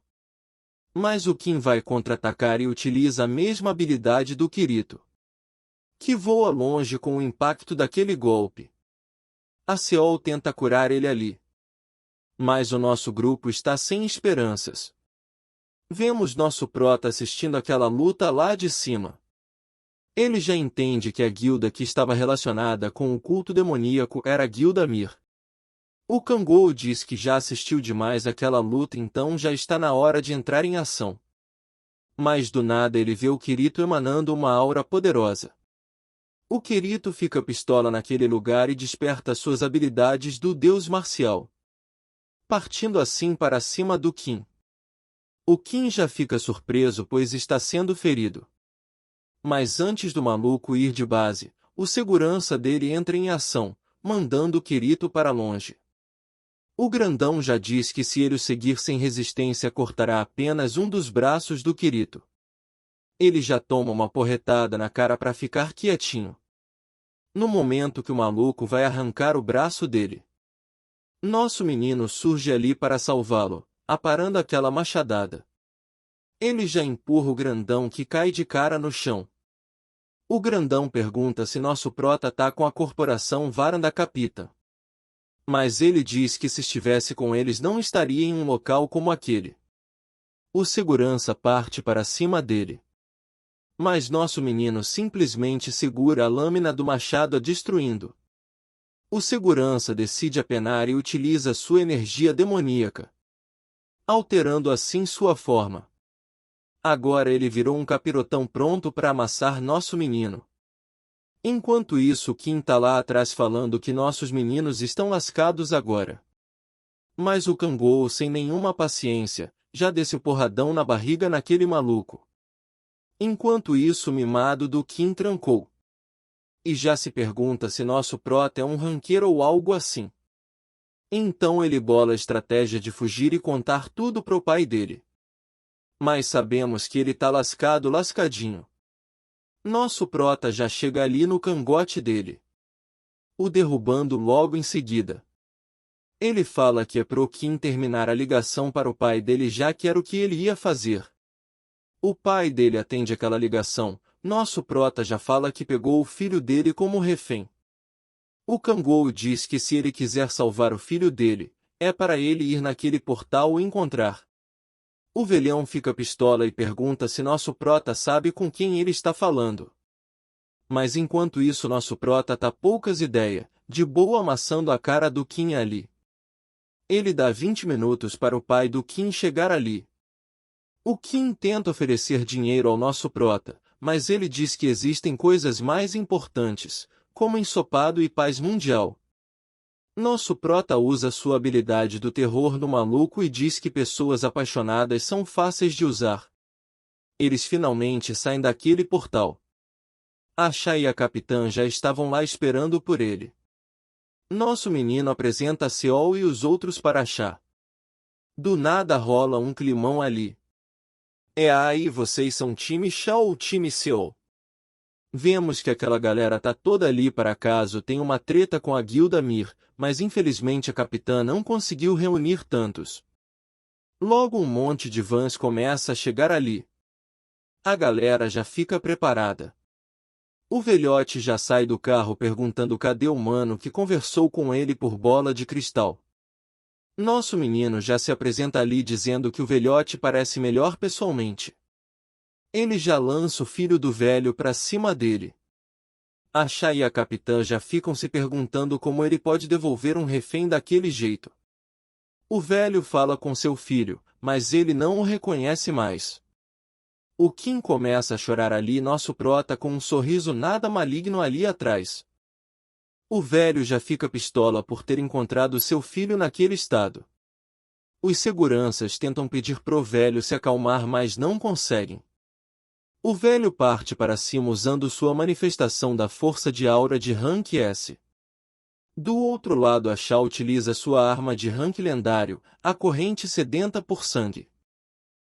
Mas o Kim vai contra-atacar e utiliza a mesma habilidade do Kirito, que voa longe com o impacto daquele golpe. A Seol tenta curar ele ali. Mas o nosso grupo está sem esperanças. Vemos nosso prota assistindo aquela luta lá de cima. Ele já entende que a guilda que estava relacionada com o culto demoníaco era a Guilda Mir. O Kangol diz que já assistiu demais àquela luta, então já está na hora de entrar em ação. Mas do nada ele vê o Kirito emanando uma aura poderosa. O Kirito fica pistola naquele lugar e desperta suas habilidades do deus marcial, partindo assim para cima do Kim. O Kim já fica surpreso pois está sendo ferido. Mas antes do maluco ir de base, o segurança dele entra em ação, mandando o Kirito para longe. O grandão já diz que se ele o seguir sem resistência cortará apenas um dos braços do Kirito. Ele já toma uma porretada na cara para ficar quietinho. no momento que o maluco vai arrancar o braço dele. Nosso menino surge ali para salvá-lo, aparando aquela machadada. Ele já empurra o grandão que cai de cara no chão. O grandão pergunta se nosso prota tá com a corporação Varanda Capita. Mas ele diz que se estivesse com eles não estaria em um local como aquele. O segurança parte para cima dele. Mas nosso menino simplesmente segura a lâmina do machado a destruindo. O segurança decide apenar e utiliza sua energia demoníaca, alterando assim sua forma. Agora ele virou um capirotão pronto para amassar nosso menino. Enquanto isso, Kim tá lá atrás falando que nossos meninos estão lascados agora. Mas o Kangol, sem nenhuma paciência, já desce o porradão na barriga naquele maluco. Enquanto isso, o mimado do Kim trancou. E já se pergunta se nosso prota é um ranqueiro ou algo assim. Então ele bola a estratégia de fugir e contar tudo pro pai dele. Mas sabemos que ele tá lascadinho. Nosso prota já chega ali no cangote dele, o derrubando logo em seguida. Ele fala que é pro Kim terminar a ligação para o pai dele, já que era o que ele ia fazer. O pai dele atende aquela ligação. Nosso prota já fala que pegou o filho dele como refém. O Kangol diz que se ele quiser salvar o filho dele, é para ele ir naquele portal e encontrar. O velhão fica pistola e pergunta se nosso prota sabe com quem ele está falando. Mas enquanto isso nosso prota tá poucas ideias, de boa amassando a cara do Kim ali. Ele dá 20 minutos para o pai do Kim chegar ali. O Kim tenta oferecer dinheiro ao nosso prota, mas ele diz que existem coisas mais importantes, como ensopado e paz mundial. Nosso prota usa sua habilidade do terror no maluco e diz que pessoas apaixonadas são fáceis de usar. Eles finalmente saem daquele portal. A Chá e a capitã já estavam lá esperando por ele. Nosso menino apresenta a Seol e os outros para a Chá. Do nada rola um climão ali. É aí, vocês são time Chá ou time Seol? Vemos que aquela galera tá toda ali para caso tenha uma treta com a Guilda Mir, mas infelizmente a capitã não conseguiu reunir tantos. Logo um monte de vans começa a chegar ali. A galera já fica preparada. O velhote já sai do carro perguntando cadê o mano que conversou com ele por bola de cristal. Nosso menino já se apresenta ali dizendo que o velhote parece melhor pessoalmente. Ele já lança o filho do velho pra cima dele. A Chá e a capitã já ficam se perguntando como ele pode devolver um refém daquele jeito. O velho fala com seu filho, mas ele não o reconhece mais. O Kim começa a chorar ali, nosso prota com um sorriso nada maligno ali atrás. O velho já fica pistola por ter encontrado seu filho naquele estado. Os seguranças tentam pedir pro velho se acalmar, mas não conseguem. O velho parte para cima usando sua manifestação da força de aura de rank S. Do outro lado, a Chá utiliza sua arma de rank lendário, a corrente sedenta por sangue.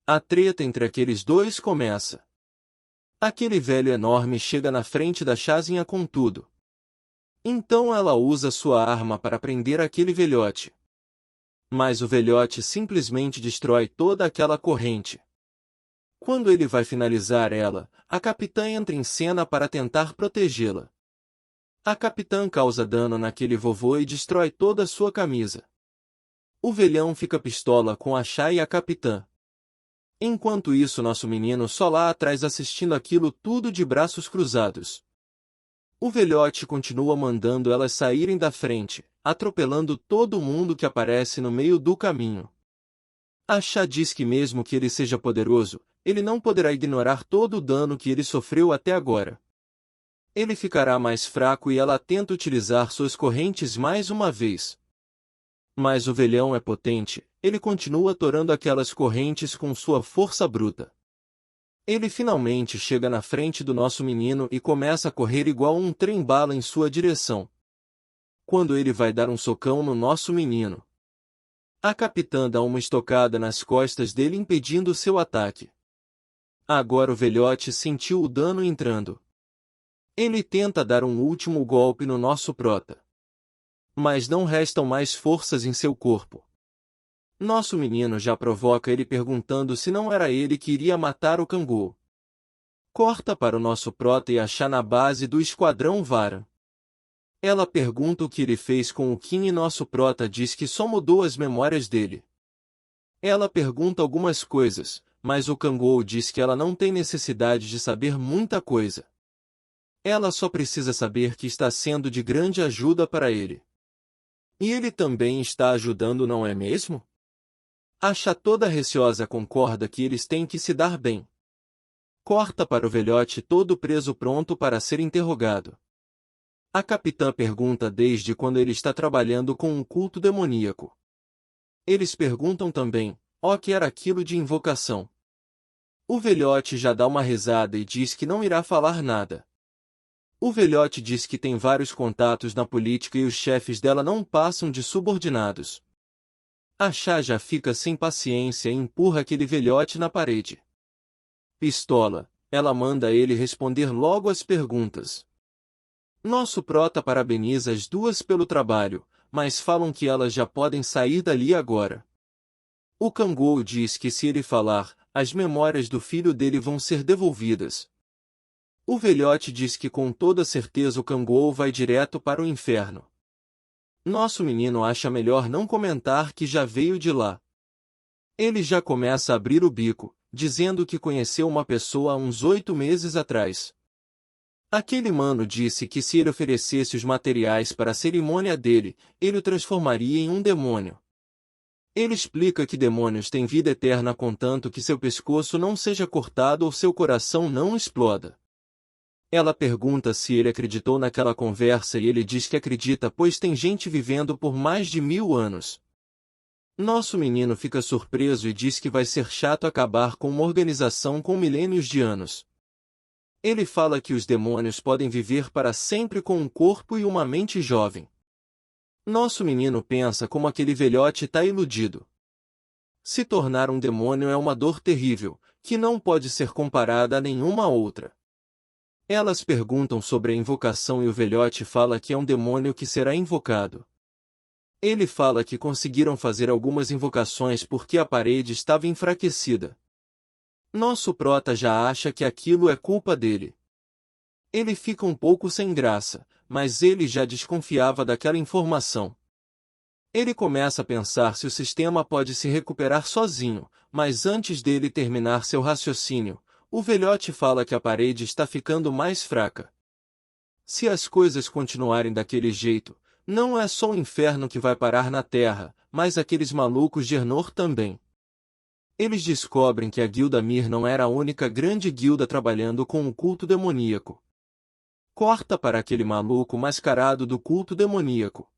A treta entre aqueles dois começa. Aquele velho enorme chega na frente da Cházinha com tudo. Então ela usa sua arma para prender aquele velhote. Mas o velhote simplesmente destrói toda aquela corrente. Quando ele vai finalizar ela, a capitã entra em cena para tentar protegê-la. A capitã causa dano naquele vovô e destrói toda a sua camisa. O velhão fica pistola com a Chá e a capitã. Enquanto isso, nosso menino só lá atrás assistindo aquilo tudo de braços cruzados. O velhote continua mandando elas saírem da frente, atropelando todo mundo que aparece no meio do caminho. A Chá diz que mesmo que ele seja poderoso, ele não poderá ignorar todo o dano que ele sofreu até agora. Ele ficará mais fraco e ela tenta utilizar suas correntes mais uma vez. Mas o velhão é potente, ele continua torando aquelas correntes com sua força bruta. Ele finalmente chega na frente do nosso menino e começa a correr igual um trem-bala em sua direção. Quando ele vai dar um socão no nosso menino, a capitã dá uma estocada nas costas dele impedindo seu ataque. Agora o velhote sentiu o dano entrando. Ele tenta dar um último golpe no nosso prota. Mas não restam mais forças em seu corpo. Nosso menino já provoca ele perguntando se não era ele que iria matar o Kangol. Corta para o nosso prota e achar na base do esquadrão Vara. Ela pergunta o que ele fez com o Kim e nosso prota diz que só mudou as memórias dele. Ela pergunta algumas coisas, mas o Kangol diz que ela não tem necessidade de saber muita coisa. Ela só precisa saber que está sendo de grande ajuda para ele. E ele também está ajudando, não é mesmo? Acha toda receosa concorda que eles têm que se dar bem. Corta para o velhote todo preso pronto para ser interrogado. A capitã pergunta desde quando ele está trabalhando com um culto demoníaco. Eles perguntam também, o que era aquilo de invocação. O velhote já dá uma risada e diz que não irá falar nada. O velhote diz que tem vários contatos na política e os chefes dela não passam de subordinados. A Chá já fica sem paciência e empurra aquele velhote na parede. Pistola, ela manda ele responder logo as perguntas. Nosso prota parabeniza as duas pelo trabalho, mas falam que elas já podem sair dali agora. O Kangol diz que se ele falar, as memórias do filho dele vão ser devolvidas. O velhote diz que com toda certeza o Kangol vai direto para o inferno. Nosso menino acha melhor não comentar que já veio de lá. Ele já começa a abrir o bico, dizendo que conheceu uma pessoa há uns 8 meses atrás. Aquele mano disse que se ele oferecesse os materiais para a cerimônia dele, ele o transformaria em um demônio. Ele explica que demônios têm vida eterna contanto que seu pescoço não seja cortado ou seu coração não exploda. Ela pergunta se ele acreditou naquela conversa e ele diz que acredita pois tem gente vivendo por mais de 1000 anos. Nosso menino fica surpreso e diz que vai ser chato acabar com uma organização com milênios de anos. Ele fala que os demônios podem viver para sempre com um corpo e uma mente jovem. Nosso menino pensa como aquele velhote está iludido. Se tornar um demônio é uma dor terrível, que não pode ser comparada a nenhuma outra. Elas perguntam sobre a invocação e o velhote fala que é um demônio que será invocado. Ele fala que conseguiram fazer algumas invocações porque a parede estava enfraquecida. Nosso prota já acha que aquilo é culpa dele. Ele fica um pouco sem graça, mas ele já desconfiava daquela informação. Ele começa a pensar se o sistema pode se recuperar sozinho, mas antes dele terminar seu raciocínio, o velhote fala que a parede está ficando mais fraca. Se as coisas continuarem daquele jeito, não é só o inferno que vai parar na Terra, mas aqueles malucos de Ernor também. Eles descobrem que a Guilda Mir não era a única grande guilda trabalhando com o culto demoníaco. Corta para aquele maluco mascarado do culto demoníaco.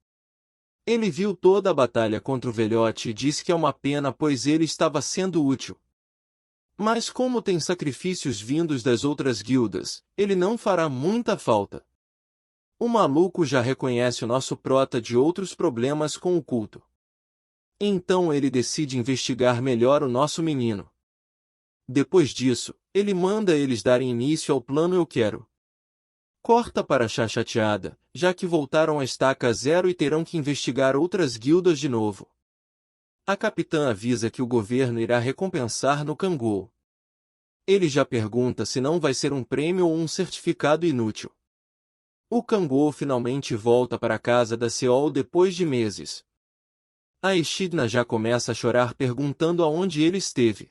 Ele viu toda a batalha contra o velhote e disse que é uma pena pois ele estava sendo útil. Mas como tem sacrifícios vindos das outras guildas, ele não fará muita falta. O maluco já reconhece o nosso prota de outros problemas com o culto. Então ele decide investigar melhor o nosso menino. Depois disso, ele manda eles darem início ao plano Eu Quero. Corta para Chá chateada, já que voltaram à estaca zero e terão que investigar outras guildas de novo. A capitã avisa que o governo irá recompensar no Kangol. Ele já pergunta se não vai ser um prêmio ou um certificado inútil. O Kangol finalmente volta para a casa da Seol depois de meses. A Echidna já começa a chorar perguntando aonde ele esteve.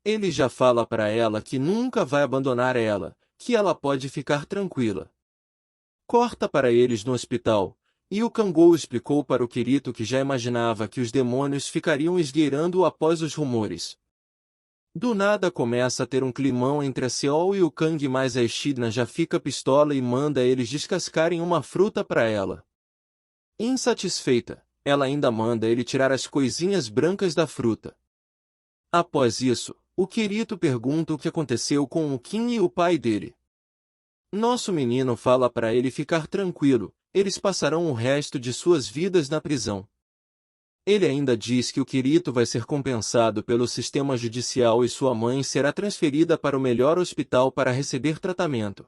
Ele já fala para ela que nunca vai abandonar ela, que ela pode ficar tranquila. Corta para eles no hospital, e o Kangol explicou para o Kirito que já imaginava que os demônios ficariam esgueirando-o após os rumores. Do nada começa a ter um climão entre a Seol e o Kang, mas a Echidna já fica pistola e manda eles descascarem uma fruta para ela. Insatisfeita, ela ainda manda ele tirar as coisinhas brancas da fruta. Após isso, o Kirito pergunta o que aconteceu com o Kim e o pai dele. Nosso menino fala para ele ficar tranquilo, eles passarão o resto de suas vidas na prisão. Ele ainda diz que o Kirito vai ser compensado pelo sistema judicial e sua mãe será transferida para o melhor hospital para receber tratamento.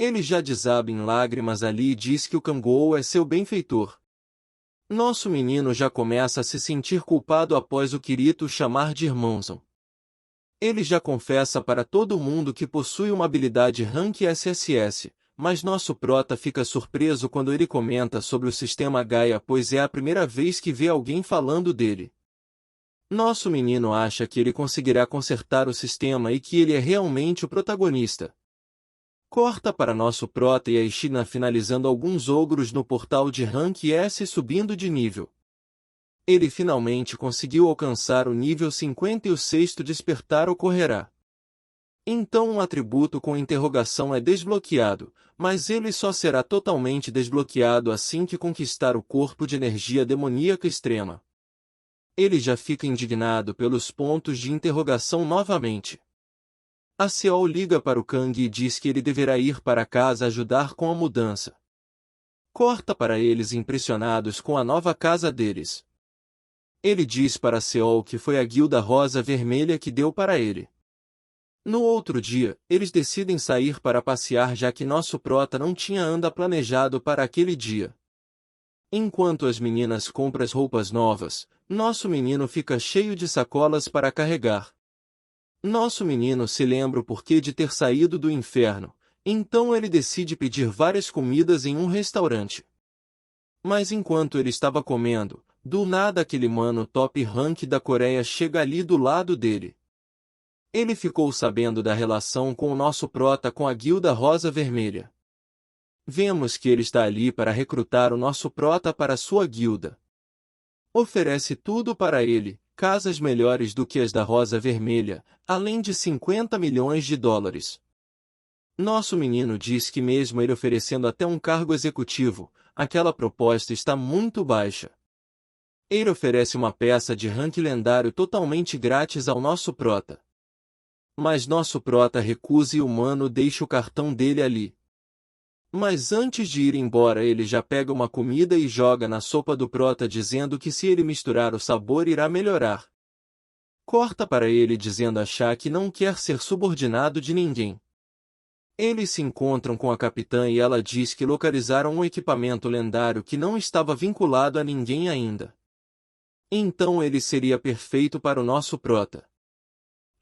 Ele já desaba em lágrimas ali e diz que o Kangol é seu benfeitor. Nosso menino já começa a se sentir culpado após o Kirito o chamar de irmãozão. Ele já confessa para todo mundo que possui uma habilidade Rank SSS, mas nosso prota fica surpreso quando ele comenta sobre o sistema Gaia, pois é a primeira vez que vê alguém falando dele. Nosso menino acha que ele conseguirá consertar o sistema e que ele é realmente o protagonista. Corta para nosso prota e a Ishina finalizando alguns ogros no portal de Rank S subindo de nível. Ele finalmente conseguiu alcançar o nível 50 e o sexto despertar ocorrerá. Então um atributo com interrogação é desbloqueado, mas ele só será totalmente desbloqueado assim que conquistar o corpo de energia demoníaca extrema. Ele já fica indignado pelos pontos de interrogação novamente. A Seol liga para o Kang e diz que ele deverá ir para casa ajudar com a mudança. Corta para eles impressionados com a nova casa deles. Ele diz para Seol que foi a Guilda Rosa Vermelha que deu para ele. No outro dia, eles decidem sair para passear já que nosso prota não tinha anda planejado para aquele dia. Enquanto as meninas compram as roupas novas, nosso menino fica cheio de sacolas para carregar. Nosso menino se lembra o porquê de ter saído do inferno, então ele decide pedir várias comidas em um restaurante. Mas enquanto ele estava comendo, do nada aquele mano top rank da Coreia chega ali do lado dele. Ele ficou sabendo da relação com o nosso prota com a Guilda Rosa Vermelha. Vemos que ele está ali para recrutar o nosso prota para sua guilda. Oferece tudo para ele, casas melhores do que as da Rosa Vermelha, além de 50 milhões de dólares. Nosso menino diz que mesmo ele oferecendo até um cargo executivo, aquela proposta está muito baixa. Ele oferece uma peça de rank lendário totalmente grátis ao nosso prota. Mas nosso prota recusa e o mano deixa o cartão dele ali. Mas antes de ir embora ele já pega uma comida e joga na sopa do prota dizendo que se ele misturar o sabor irá melhorar. Corta para ele dizendo achar que não quer ser subordinado de ninguém. Eles se encontram com a capitã e ela diz que localizaram um equipamento lendário que não estava vinculado a ninguém ainda. Então ele seria perfeito para o nosso prota.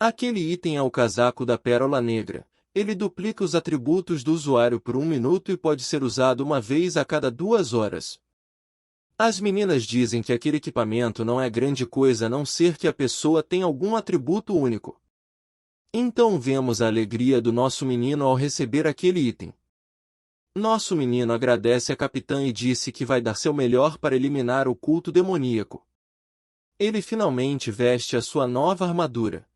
Aquele item é o casaco da Pérola Negra. Ele duplica os atributos do usuário por 1 minuto e pode ser usado uma vez a cada 2 horas. As meninas dizem que aquele equipamento não é grande coisa a não ser que a pessoa tenha algum atributo único. Então vemos a alegria do nosso menino ao receber aquele item. Nosso menino agradece a capitã e disse que vai dar seu melhor para eliminar o culto demoníaco. Ele finalmente veste a sua nova armadura.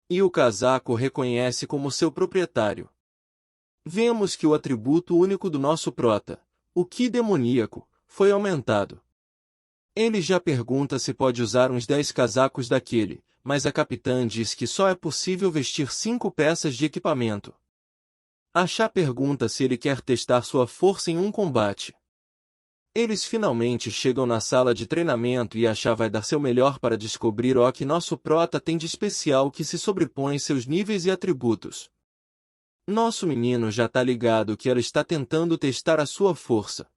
E o casaco reconhece como seu proprietário. Vemos que o atributo único do nosso prota, o Ki demoníaco, foi aumentado. Ele já pergunta se pode usar uns 10 casacos daquele, mas a capitã diz que só é possível vestir 5 peças de equipamento. A Chá pergunta se ele quer testar sua força em um combate. Eles finalmente chegam na sala de treinamento e a Chá vai dar seu melhor para descobrir o que nosso prota tem de especial que se sobrepõe seus níveis e atributos. Nosso menino já tá ligado que ela está tentando testar a sua força.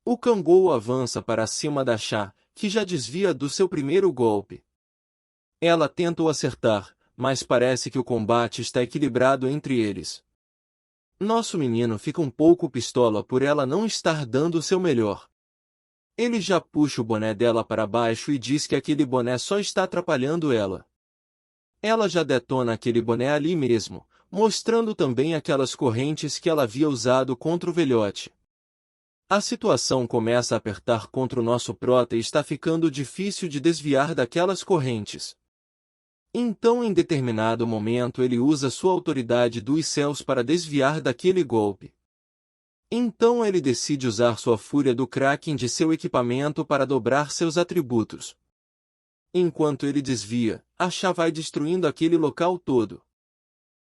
O Kangol avança para cima da Chá, que já desvia do seu primeiro golpe. Ela tenta o acertar, mas parece que o combate está equilibrado entre eles. Nosso menino fica um pouco pistola por ela não estar dando o seu melhor. Ele já puxa o boné dela para baixo e diz que aquele boné só está atrapalhando ela. Ela já detona aquele boné ali mesmo, mostrando também aquelas correntes que ela havia usado contra o velhote. A situação começa a apertar contra o nosso prota e está ficando difícil de desviar daquelas correntes. Então em determinado momento ele usa sua autoridade dos céus para desviar daquele golpe. Então ele decide usar sua fúria do Kraken de seu equipamento para dobrar seus atributos. Enquanto ele desvia, a Chá vai destruindo aquele local todo.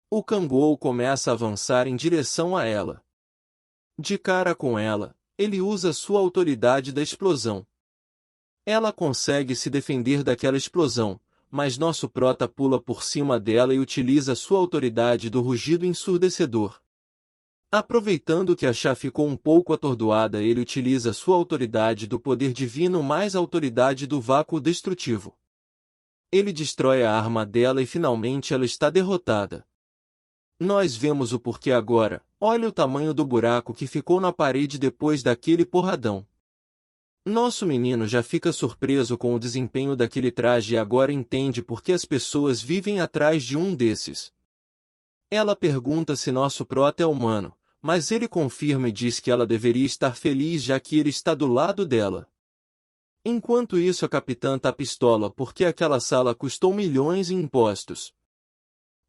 O Kangol começa a avançar em direção a ela. De cara com ela, ele usa sua autoridade da explosão. Ela consegue se defender daquela explosão, mas nosso prota pula por cima dela e utiliza sua autoridade do rugido ensurdecedor. Aproveitando que a Chá ficou um pouco atordoada, ele utiliza sua autoridade do poder divino mais a autoridade do vácuo destrutivo. Ele destrói a arma dela e finalmente ela está derrotada. Nós vemos o porquê agora. Olha o tamanho do buraco que ficou na parede depois daquele porradão. Nosso menino já fica surpreso com o desempenho daquele traje e agora entende por que as pessoas vivem atrás de um desses. Ela pergunta se nosso prota é humano, mas ele confirma e diz que ela deveria estar feliz já que ele está do lado dela. Enquanto isso, a capitã tá pistola porque aquela sala custou milhões em impostos.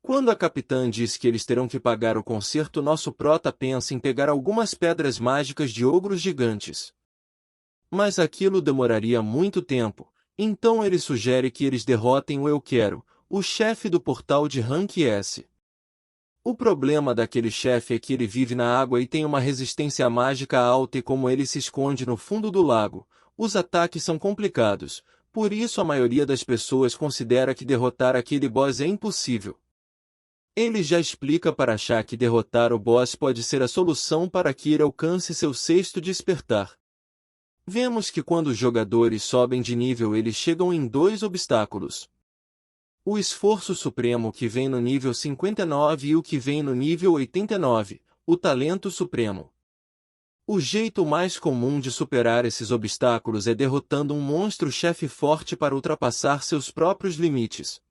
Quando a capitã diz que eles terão que pagar o conserto, nosso prota pensa em pegar algumas pedras mágicas de ogros gigantes. Mas aquilo demoraria muito tempo, então ele sugere que eles derrotem o Eu Quero, o chefe do portal de Rank S. O problema daquele chefe é que ele vive na água e tem uma resistência mágica alta e como ele se esconde no fundo do lago, os ataques são complicados, por isso a maioria das pessoas considera que derrotar aquele boss é impossível. Ele já explica para Chá que derrotar o boss pode ser a solução para que ele alcance seu sexto despertar. Vemos que quando os jogadores sobem de nível eles chegam em dois obstáculos. O esforço supremo que vem no nível 59 e o que vem no nível 89, o talento supremo. O jeito mais comum de superar esses obstáculos é derrotando um monstro-chefe forte para ultrapassar seus próprios limites.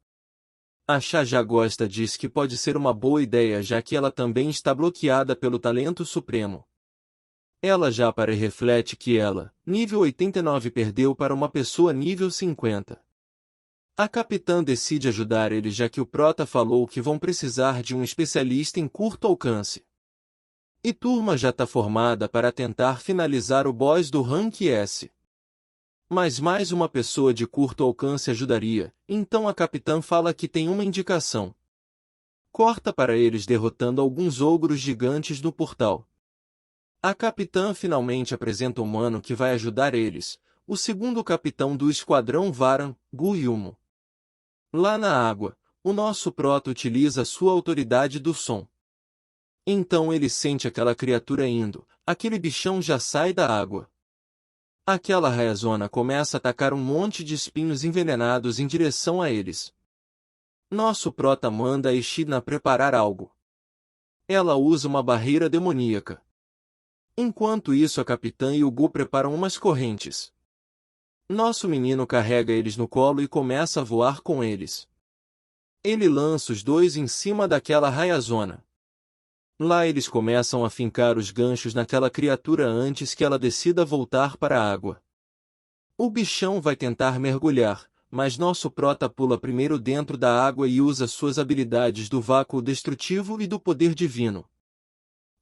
A Chá já gosta diz que pode ser uma boa ideia já que ela também está bloqueada pelo talento supremo. Ela já para reflete que ela, nível 89, perdeu para uma pessoa nível 50. A capitã decide ajudar ele já que o prota falou que vão precisar de um especialista em curto alcance. E turma já está formada para tentar finalizar o boss do Rank S. Mas mais uma pessoa de curto alcance ajudaria, então a capitã fala que tem uma indicação. Corta para eles derrotando alguns ogros gigantes do portal. A capitã finalmente apresenta o humano que vai ajudar eles, o segundo capitão do esquadrão Varan, Guilherme. Lá na água, o nosso prota utiliza sua autoridade do som. Então ele sente aquela criatura indo, aquele bichão já sai da água. Aquela raiazona começa a atacar um monte de espinhos envenenados em direção a eles. Nosso prota manda a Echidna preparar algo. Ela usa uma barreira demoníaca. Enquanto isso, a capitã e o Gu preparam umas correntes. Nosso menino carrega eles no colo e começa a voar com eles. Ele lança os dois em cima daquela raiazona. Lá eles começam a fincar os ganchos naquela criatura antes que ela decida voltar para a água. O bichão vai tentar mergulhar, mas nosso prota pula primeiro dentro da água e usa suas habilidades do vácuo destrutivo e do poder divino.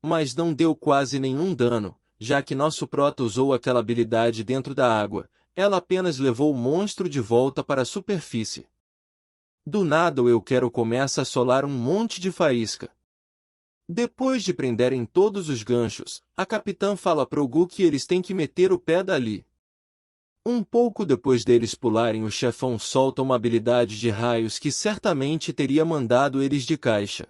Mas não deu quase nenhum dano, já que nosso prota usou aquela habilidade dentro da água, ela apenas levou o monstro de volta para a superfície. Do nada o Eu Quero começa a solar um monte de faísca. Depois de prenderem todos os ganchos, a capitã fala pro Gu que eles têm que meter o pé dali. Um pouco depois deles pularem, o chefão solta uma habilidade de raios que certamente teria mandado eles de caixa.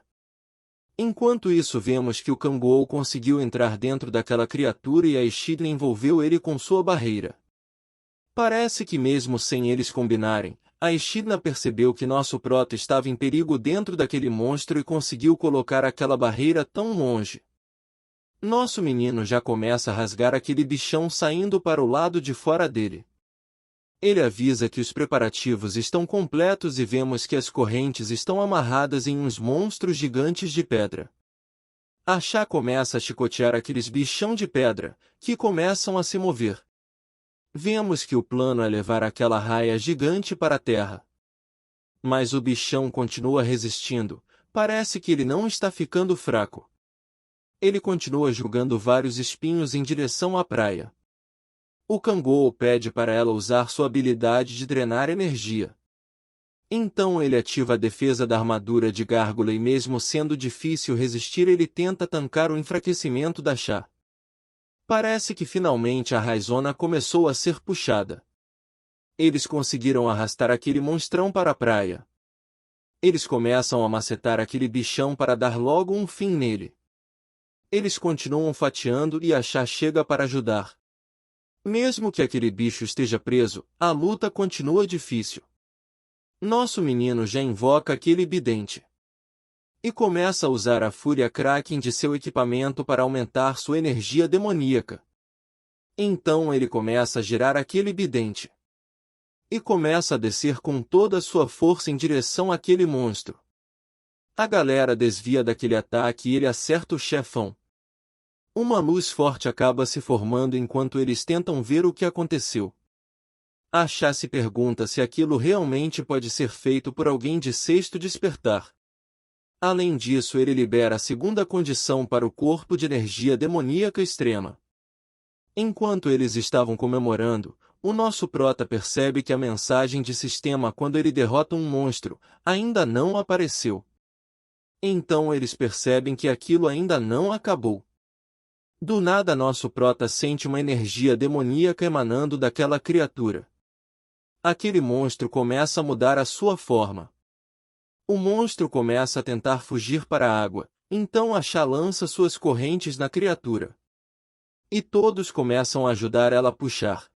Enquanto isso, vemos que o Kangol conseguiu entrar dentro daquela criatura e a Echidna envolveu ele com sua barreira. Parece que mesmo sem eles combinarem, a Echidna percebeu que nosso prota estava em perigo dentro daquele monstro e conseguiu colocar aquela barreira tão longe. Nosso menino já começa a rasgar aquele bichão saindo para o lado de fora dele. Ele avisa que os preparativos estão completos e vemos que as correntes estão amarradas em uns monstros gigantes de pedra. A Chá começa a chicotear aqueles bichão de pedra, que começam a se mover. Vemos que o plano é levar aquela raia gigante para a terra. Mas o bichão continua resistindo, parece que ele não está ficando fraco. Ele continua jogando vários espinhos em direção à praia. O Kangol pede para ela usar sua habilidade de drenar energia. Então ele ativa a defesa da armadura de gárgula e mesmo sendo difícil resistir ele tenta tancar o enfraquecimento da Chá. Parece que finalmente a raizona começou a ser puxada. Eles conseguiram arrastar aquele monstrão para a praia. Eles começam a macetar aquele bichão para dar logo um fim nele. Eles continuam fatiando e a Chá chega para ajudar. Mesmo que aquele bicho esteja preso, a luta continua difícil. Nosso menino já invoca aquele bidente. E começa a usar a fúria Kraken de seu equipamento para aumentar sua energia demoníaca. Então ele começa a girar aquele bidente. E começa a descer com toda a sua força em direção àquele monstro. A galera desvia daquele ataque e ele acerta o chefão. Uma luz forte acaba se formando enquanto eles tentam ver o que aconteceu. A Chá se pergunta se aquilo realmente pode ser feito por alguém de sexto despertar. Além disso, ele libera a segunda condição para o corpo de energia demoníaca extrema. Enquanto eles estavam comemorando, o nosso prota percebe que a mensagem de sistema quando ele derrota um monstro ainda não apareceu. Então eles percebem que aquilo ainda não acabou. Do nada nosso prota sente uma energia demoníaca emanando daquela criatura. Aquele monstro começa a mudar a sua forma. O monstro começa a tentar fugir para a água, então a Chá lança suas correntes na criatura. E todos começam a ajudar ela a puxar.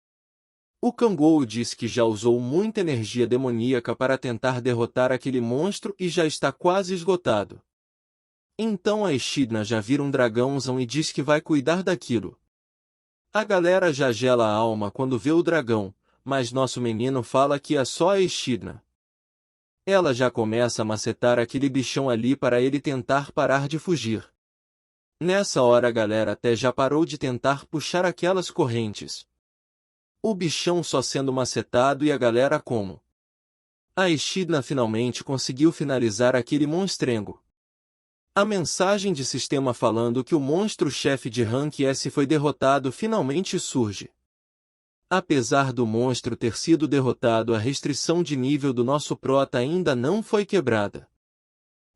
O Kangol diz que já usou muita energia demoníaca para tentar derrotar aquele monstro e já está quase esgotado. Então a Echidna já vira um dragãozão e diz que vai cuidar daquilo. A galera já gela a alma quando vê o dragão, mas nosso menino fala que é só a Echidna. Ela já começa a macetar aquele bichão ali para ele tentar parar de fugir. Nessa hora a galera até já parou de tentar puxar aquelas correntes. O bichão só sendo macetado e a galera como. A Echidna finalmente conseguiu finalizar aquele monstrengo. A mensagem de sistema falando que o monstro-chefe de Rank S foi derrotado finalmente surge. Apesar do monstro ter sido derrotado, a restrição de nível do nosso prota ainda não foi quebrada.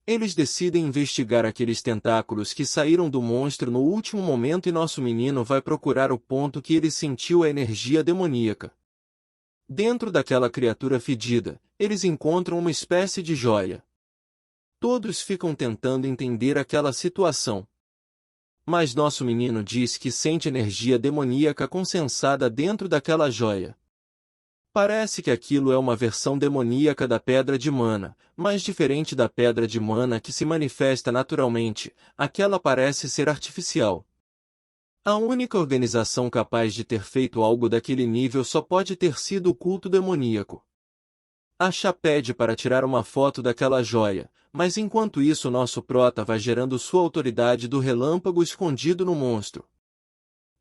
Eles decidem investigar aqueles tentáculos que saíram do monstro no último momento e nosso menino vai procurar o ponto que ele sentiu a energia demoníaca. Dentro daquela criatura fedida, eles encontram uma espécie de joia. Todos ficam tentando entender aquela situação. Mas nosso menino diz que sente energia demoníaca consensada dentro daquela joia. Parece que aquilo é uma versão demoníaca da pedra de mana, mas diferente da pedra de mana que se manifesta naturalmente, aquela parece ser artificial. A única organização capaz de ter feito algo daquele nível só pode ter sido o culto demoníaco. A Chá pede para tirar uma foto daquela joia, mas enquanto isso nosso prota vai gerando sua autoridade do relâmpago escondido no monstro,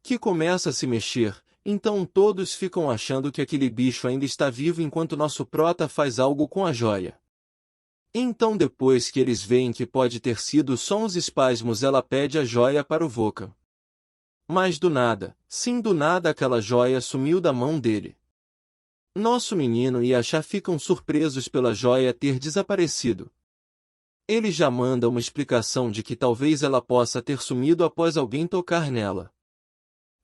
que começa a se mexer, então todos ficam achando que aquele bicho ainda está vivo enquanto nosso prota faz algo com a joia. Então depois que eles veem que pode ter sido só uns espasmos ela pede a joia para o Vulcan. Mas do nada, sim do nada aquela joia sumiu da mão dele. Nosso menino e a Chá ficam surpresos pela joia ter desaparecido. Ele já manda uma explicação de que talvez ela possa ter sumido após alguém tocar nela.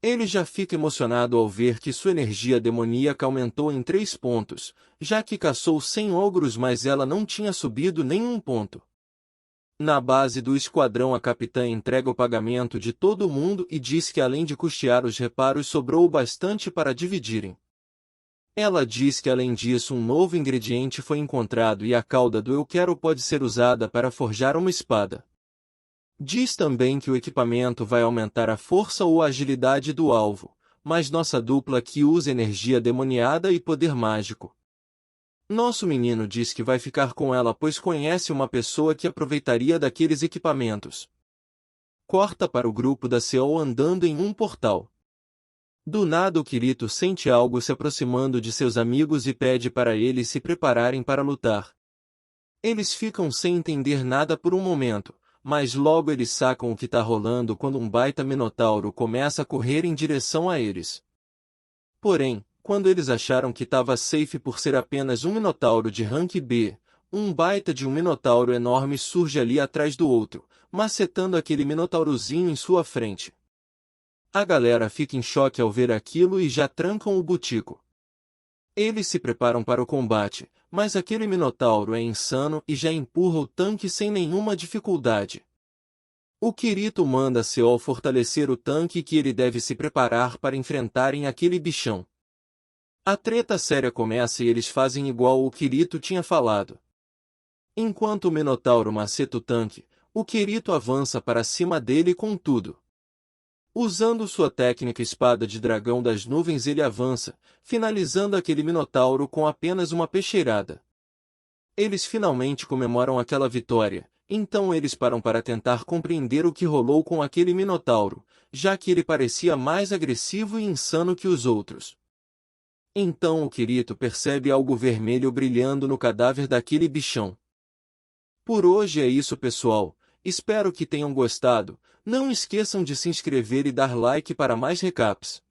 Ele já fica emocionado ao ver que sua energia demoníaca aumentou em 3 pontos, já que caçou 100 ogros mas ela não tinha subido nem um ponto. Na base do esquadrão a capitã entrega o pagamento de todo mundo e diz que além de custear os reparos sobrou bastante para dividirem. Ela diz que além disso um novo ingrediente foi encontrado e a cauda do eu quero pode ser usada para forjar uma espada. Diz também que o equipamento vai aumentar a força ou a agilidade do alvo, mas nossa dupla aqui usa energia demoniada e poder mágico. Nosso menino diz que vai ficar com ela pois conhece uma pessoa que aproveitaria daqueles equipamentos. Corta para o grupo da Seol andando em um portal. Do nada o Kirito sente algo se aproximando de seus amigos e pede para eles se prepararem para lutar. Eles ficam sem entender nada por um momento, mas logo eles sacam o que está rolando quando um baita minotauro começa a correr em direção a eles. Porém, quando eles acharam que estava safe por ser apenas um minotauro de rank B, um baita de um minotauro enorme surge ali atrás do outro, macetando aquele minotaurozinho em sua frente. A galera fica em choque ao ver aquilo e já trancam o botico. Eles se preparam para o combate, mas aquele minotauro é insano e já empurra o tanque sem nenhuma dificuldade. O Kirito manda Seol fortalecer o tanque que ele deve se preparar para enfrentarem aquele bichão. A treta séria começa e eles fazem igual o Kirito tinha falado. Enquanto o Minotauro maceta o tanque, o Kirito avança para cima dele com tudo. Usando sua técnica espada de dragão das nuvens ele avança, finalizando aquele Minotauro com apenas uma peixeirada. Eles finalmente comemoram aquela vitória, então eles param para tentar compreender o que rolou com aquele Minotauro, já que ele parecia mais agressivo e insano que os outros. Então o Kirito percebe algo vermelho brilhando no cadáver daquele bichão. Por hoje é isso, pessoal. Espero que tenham gostado. Não esqueçam de se inscrever e dar like para mais recaps.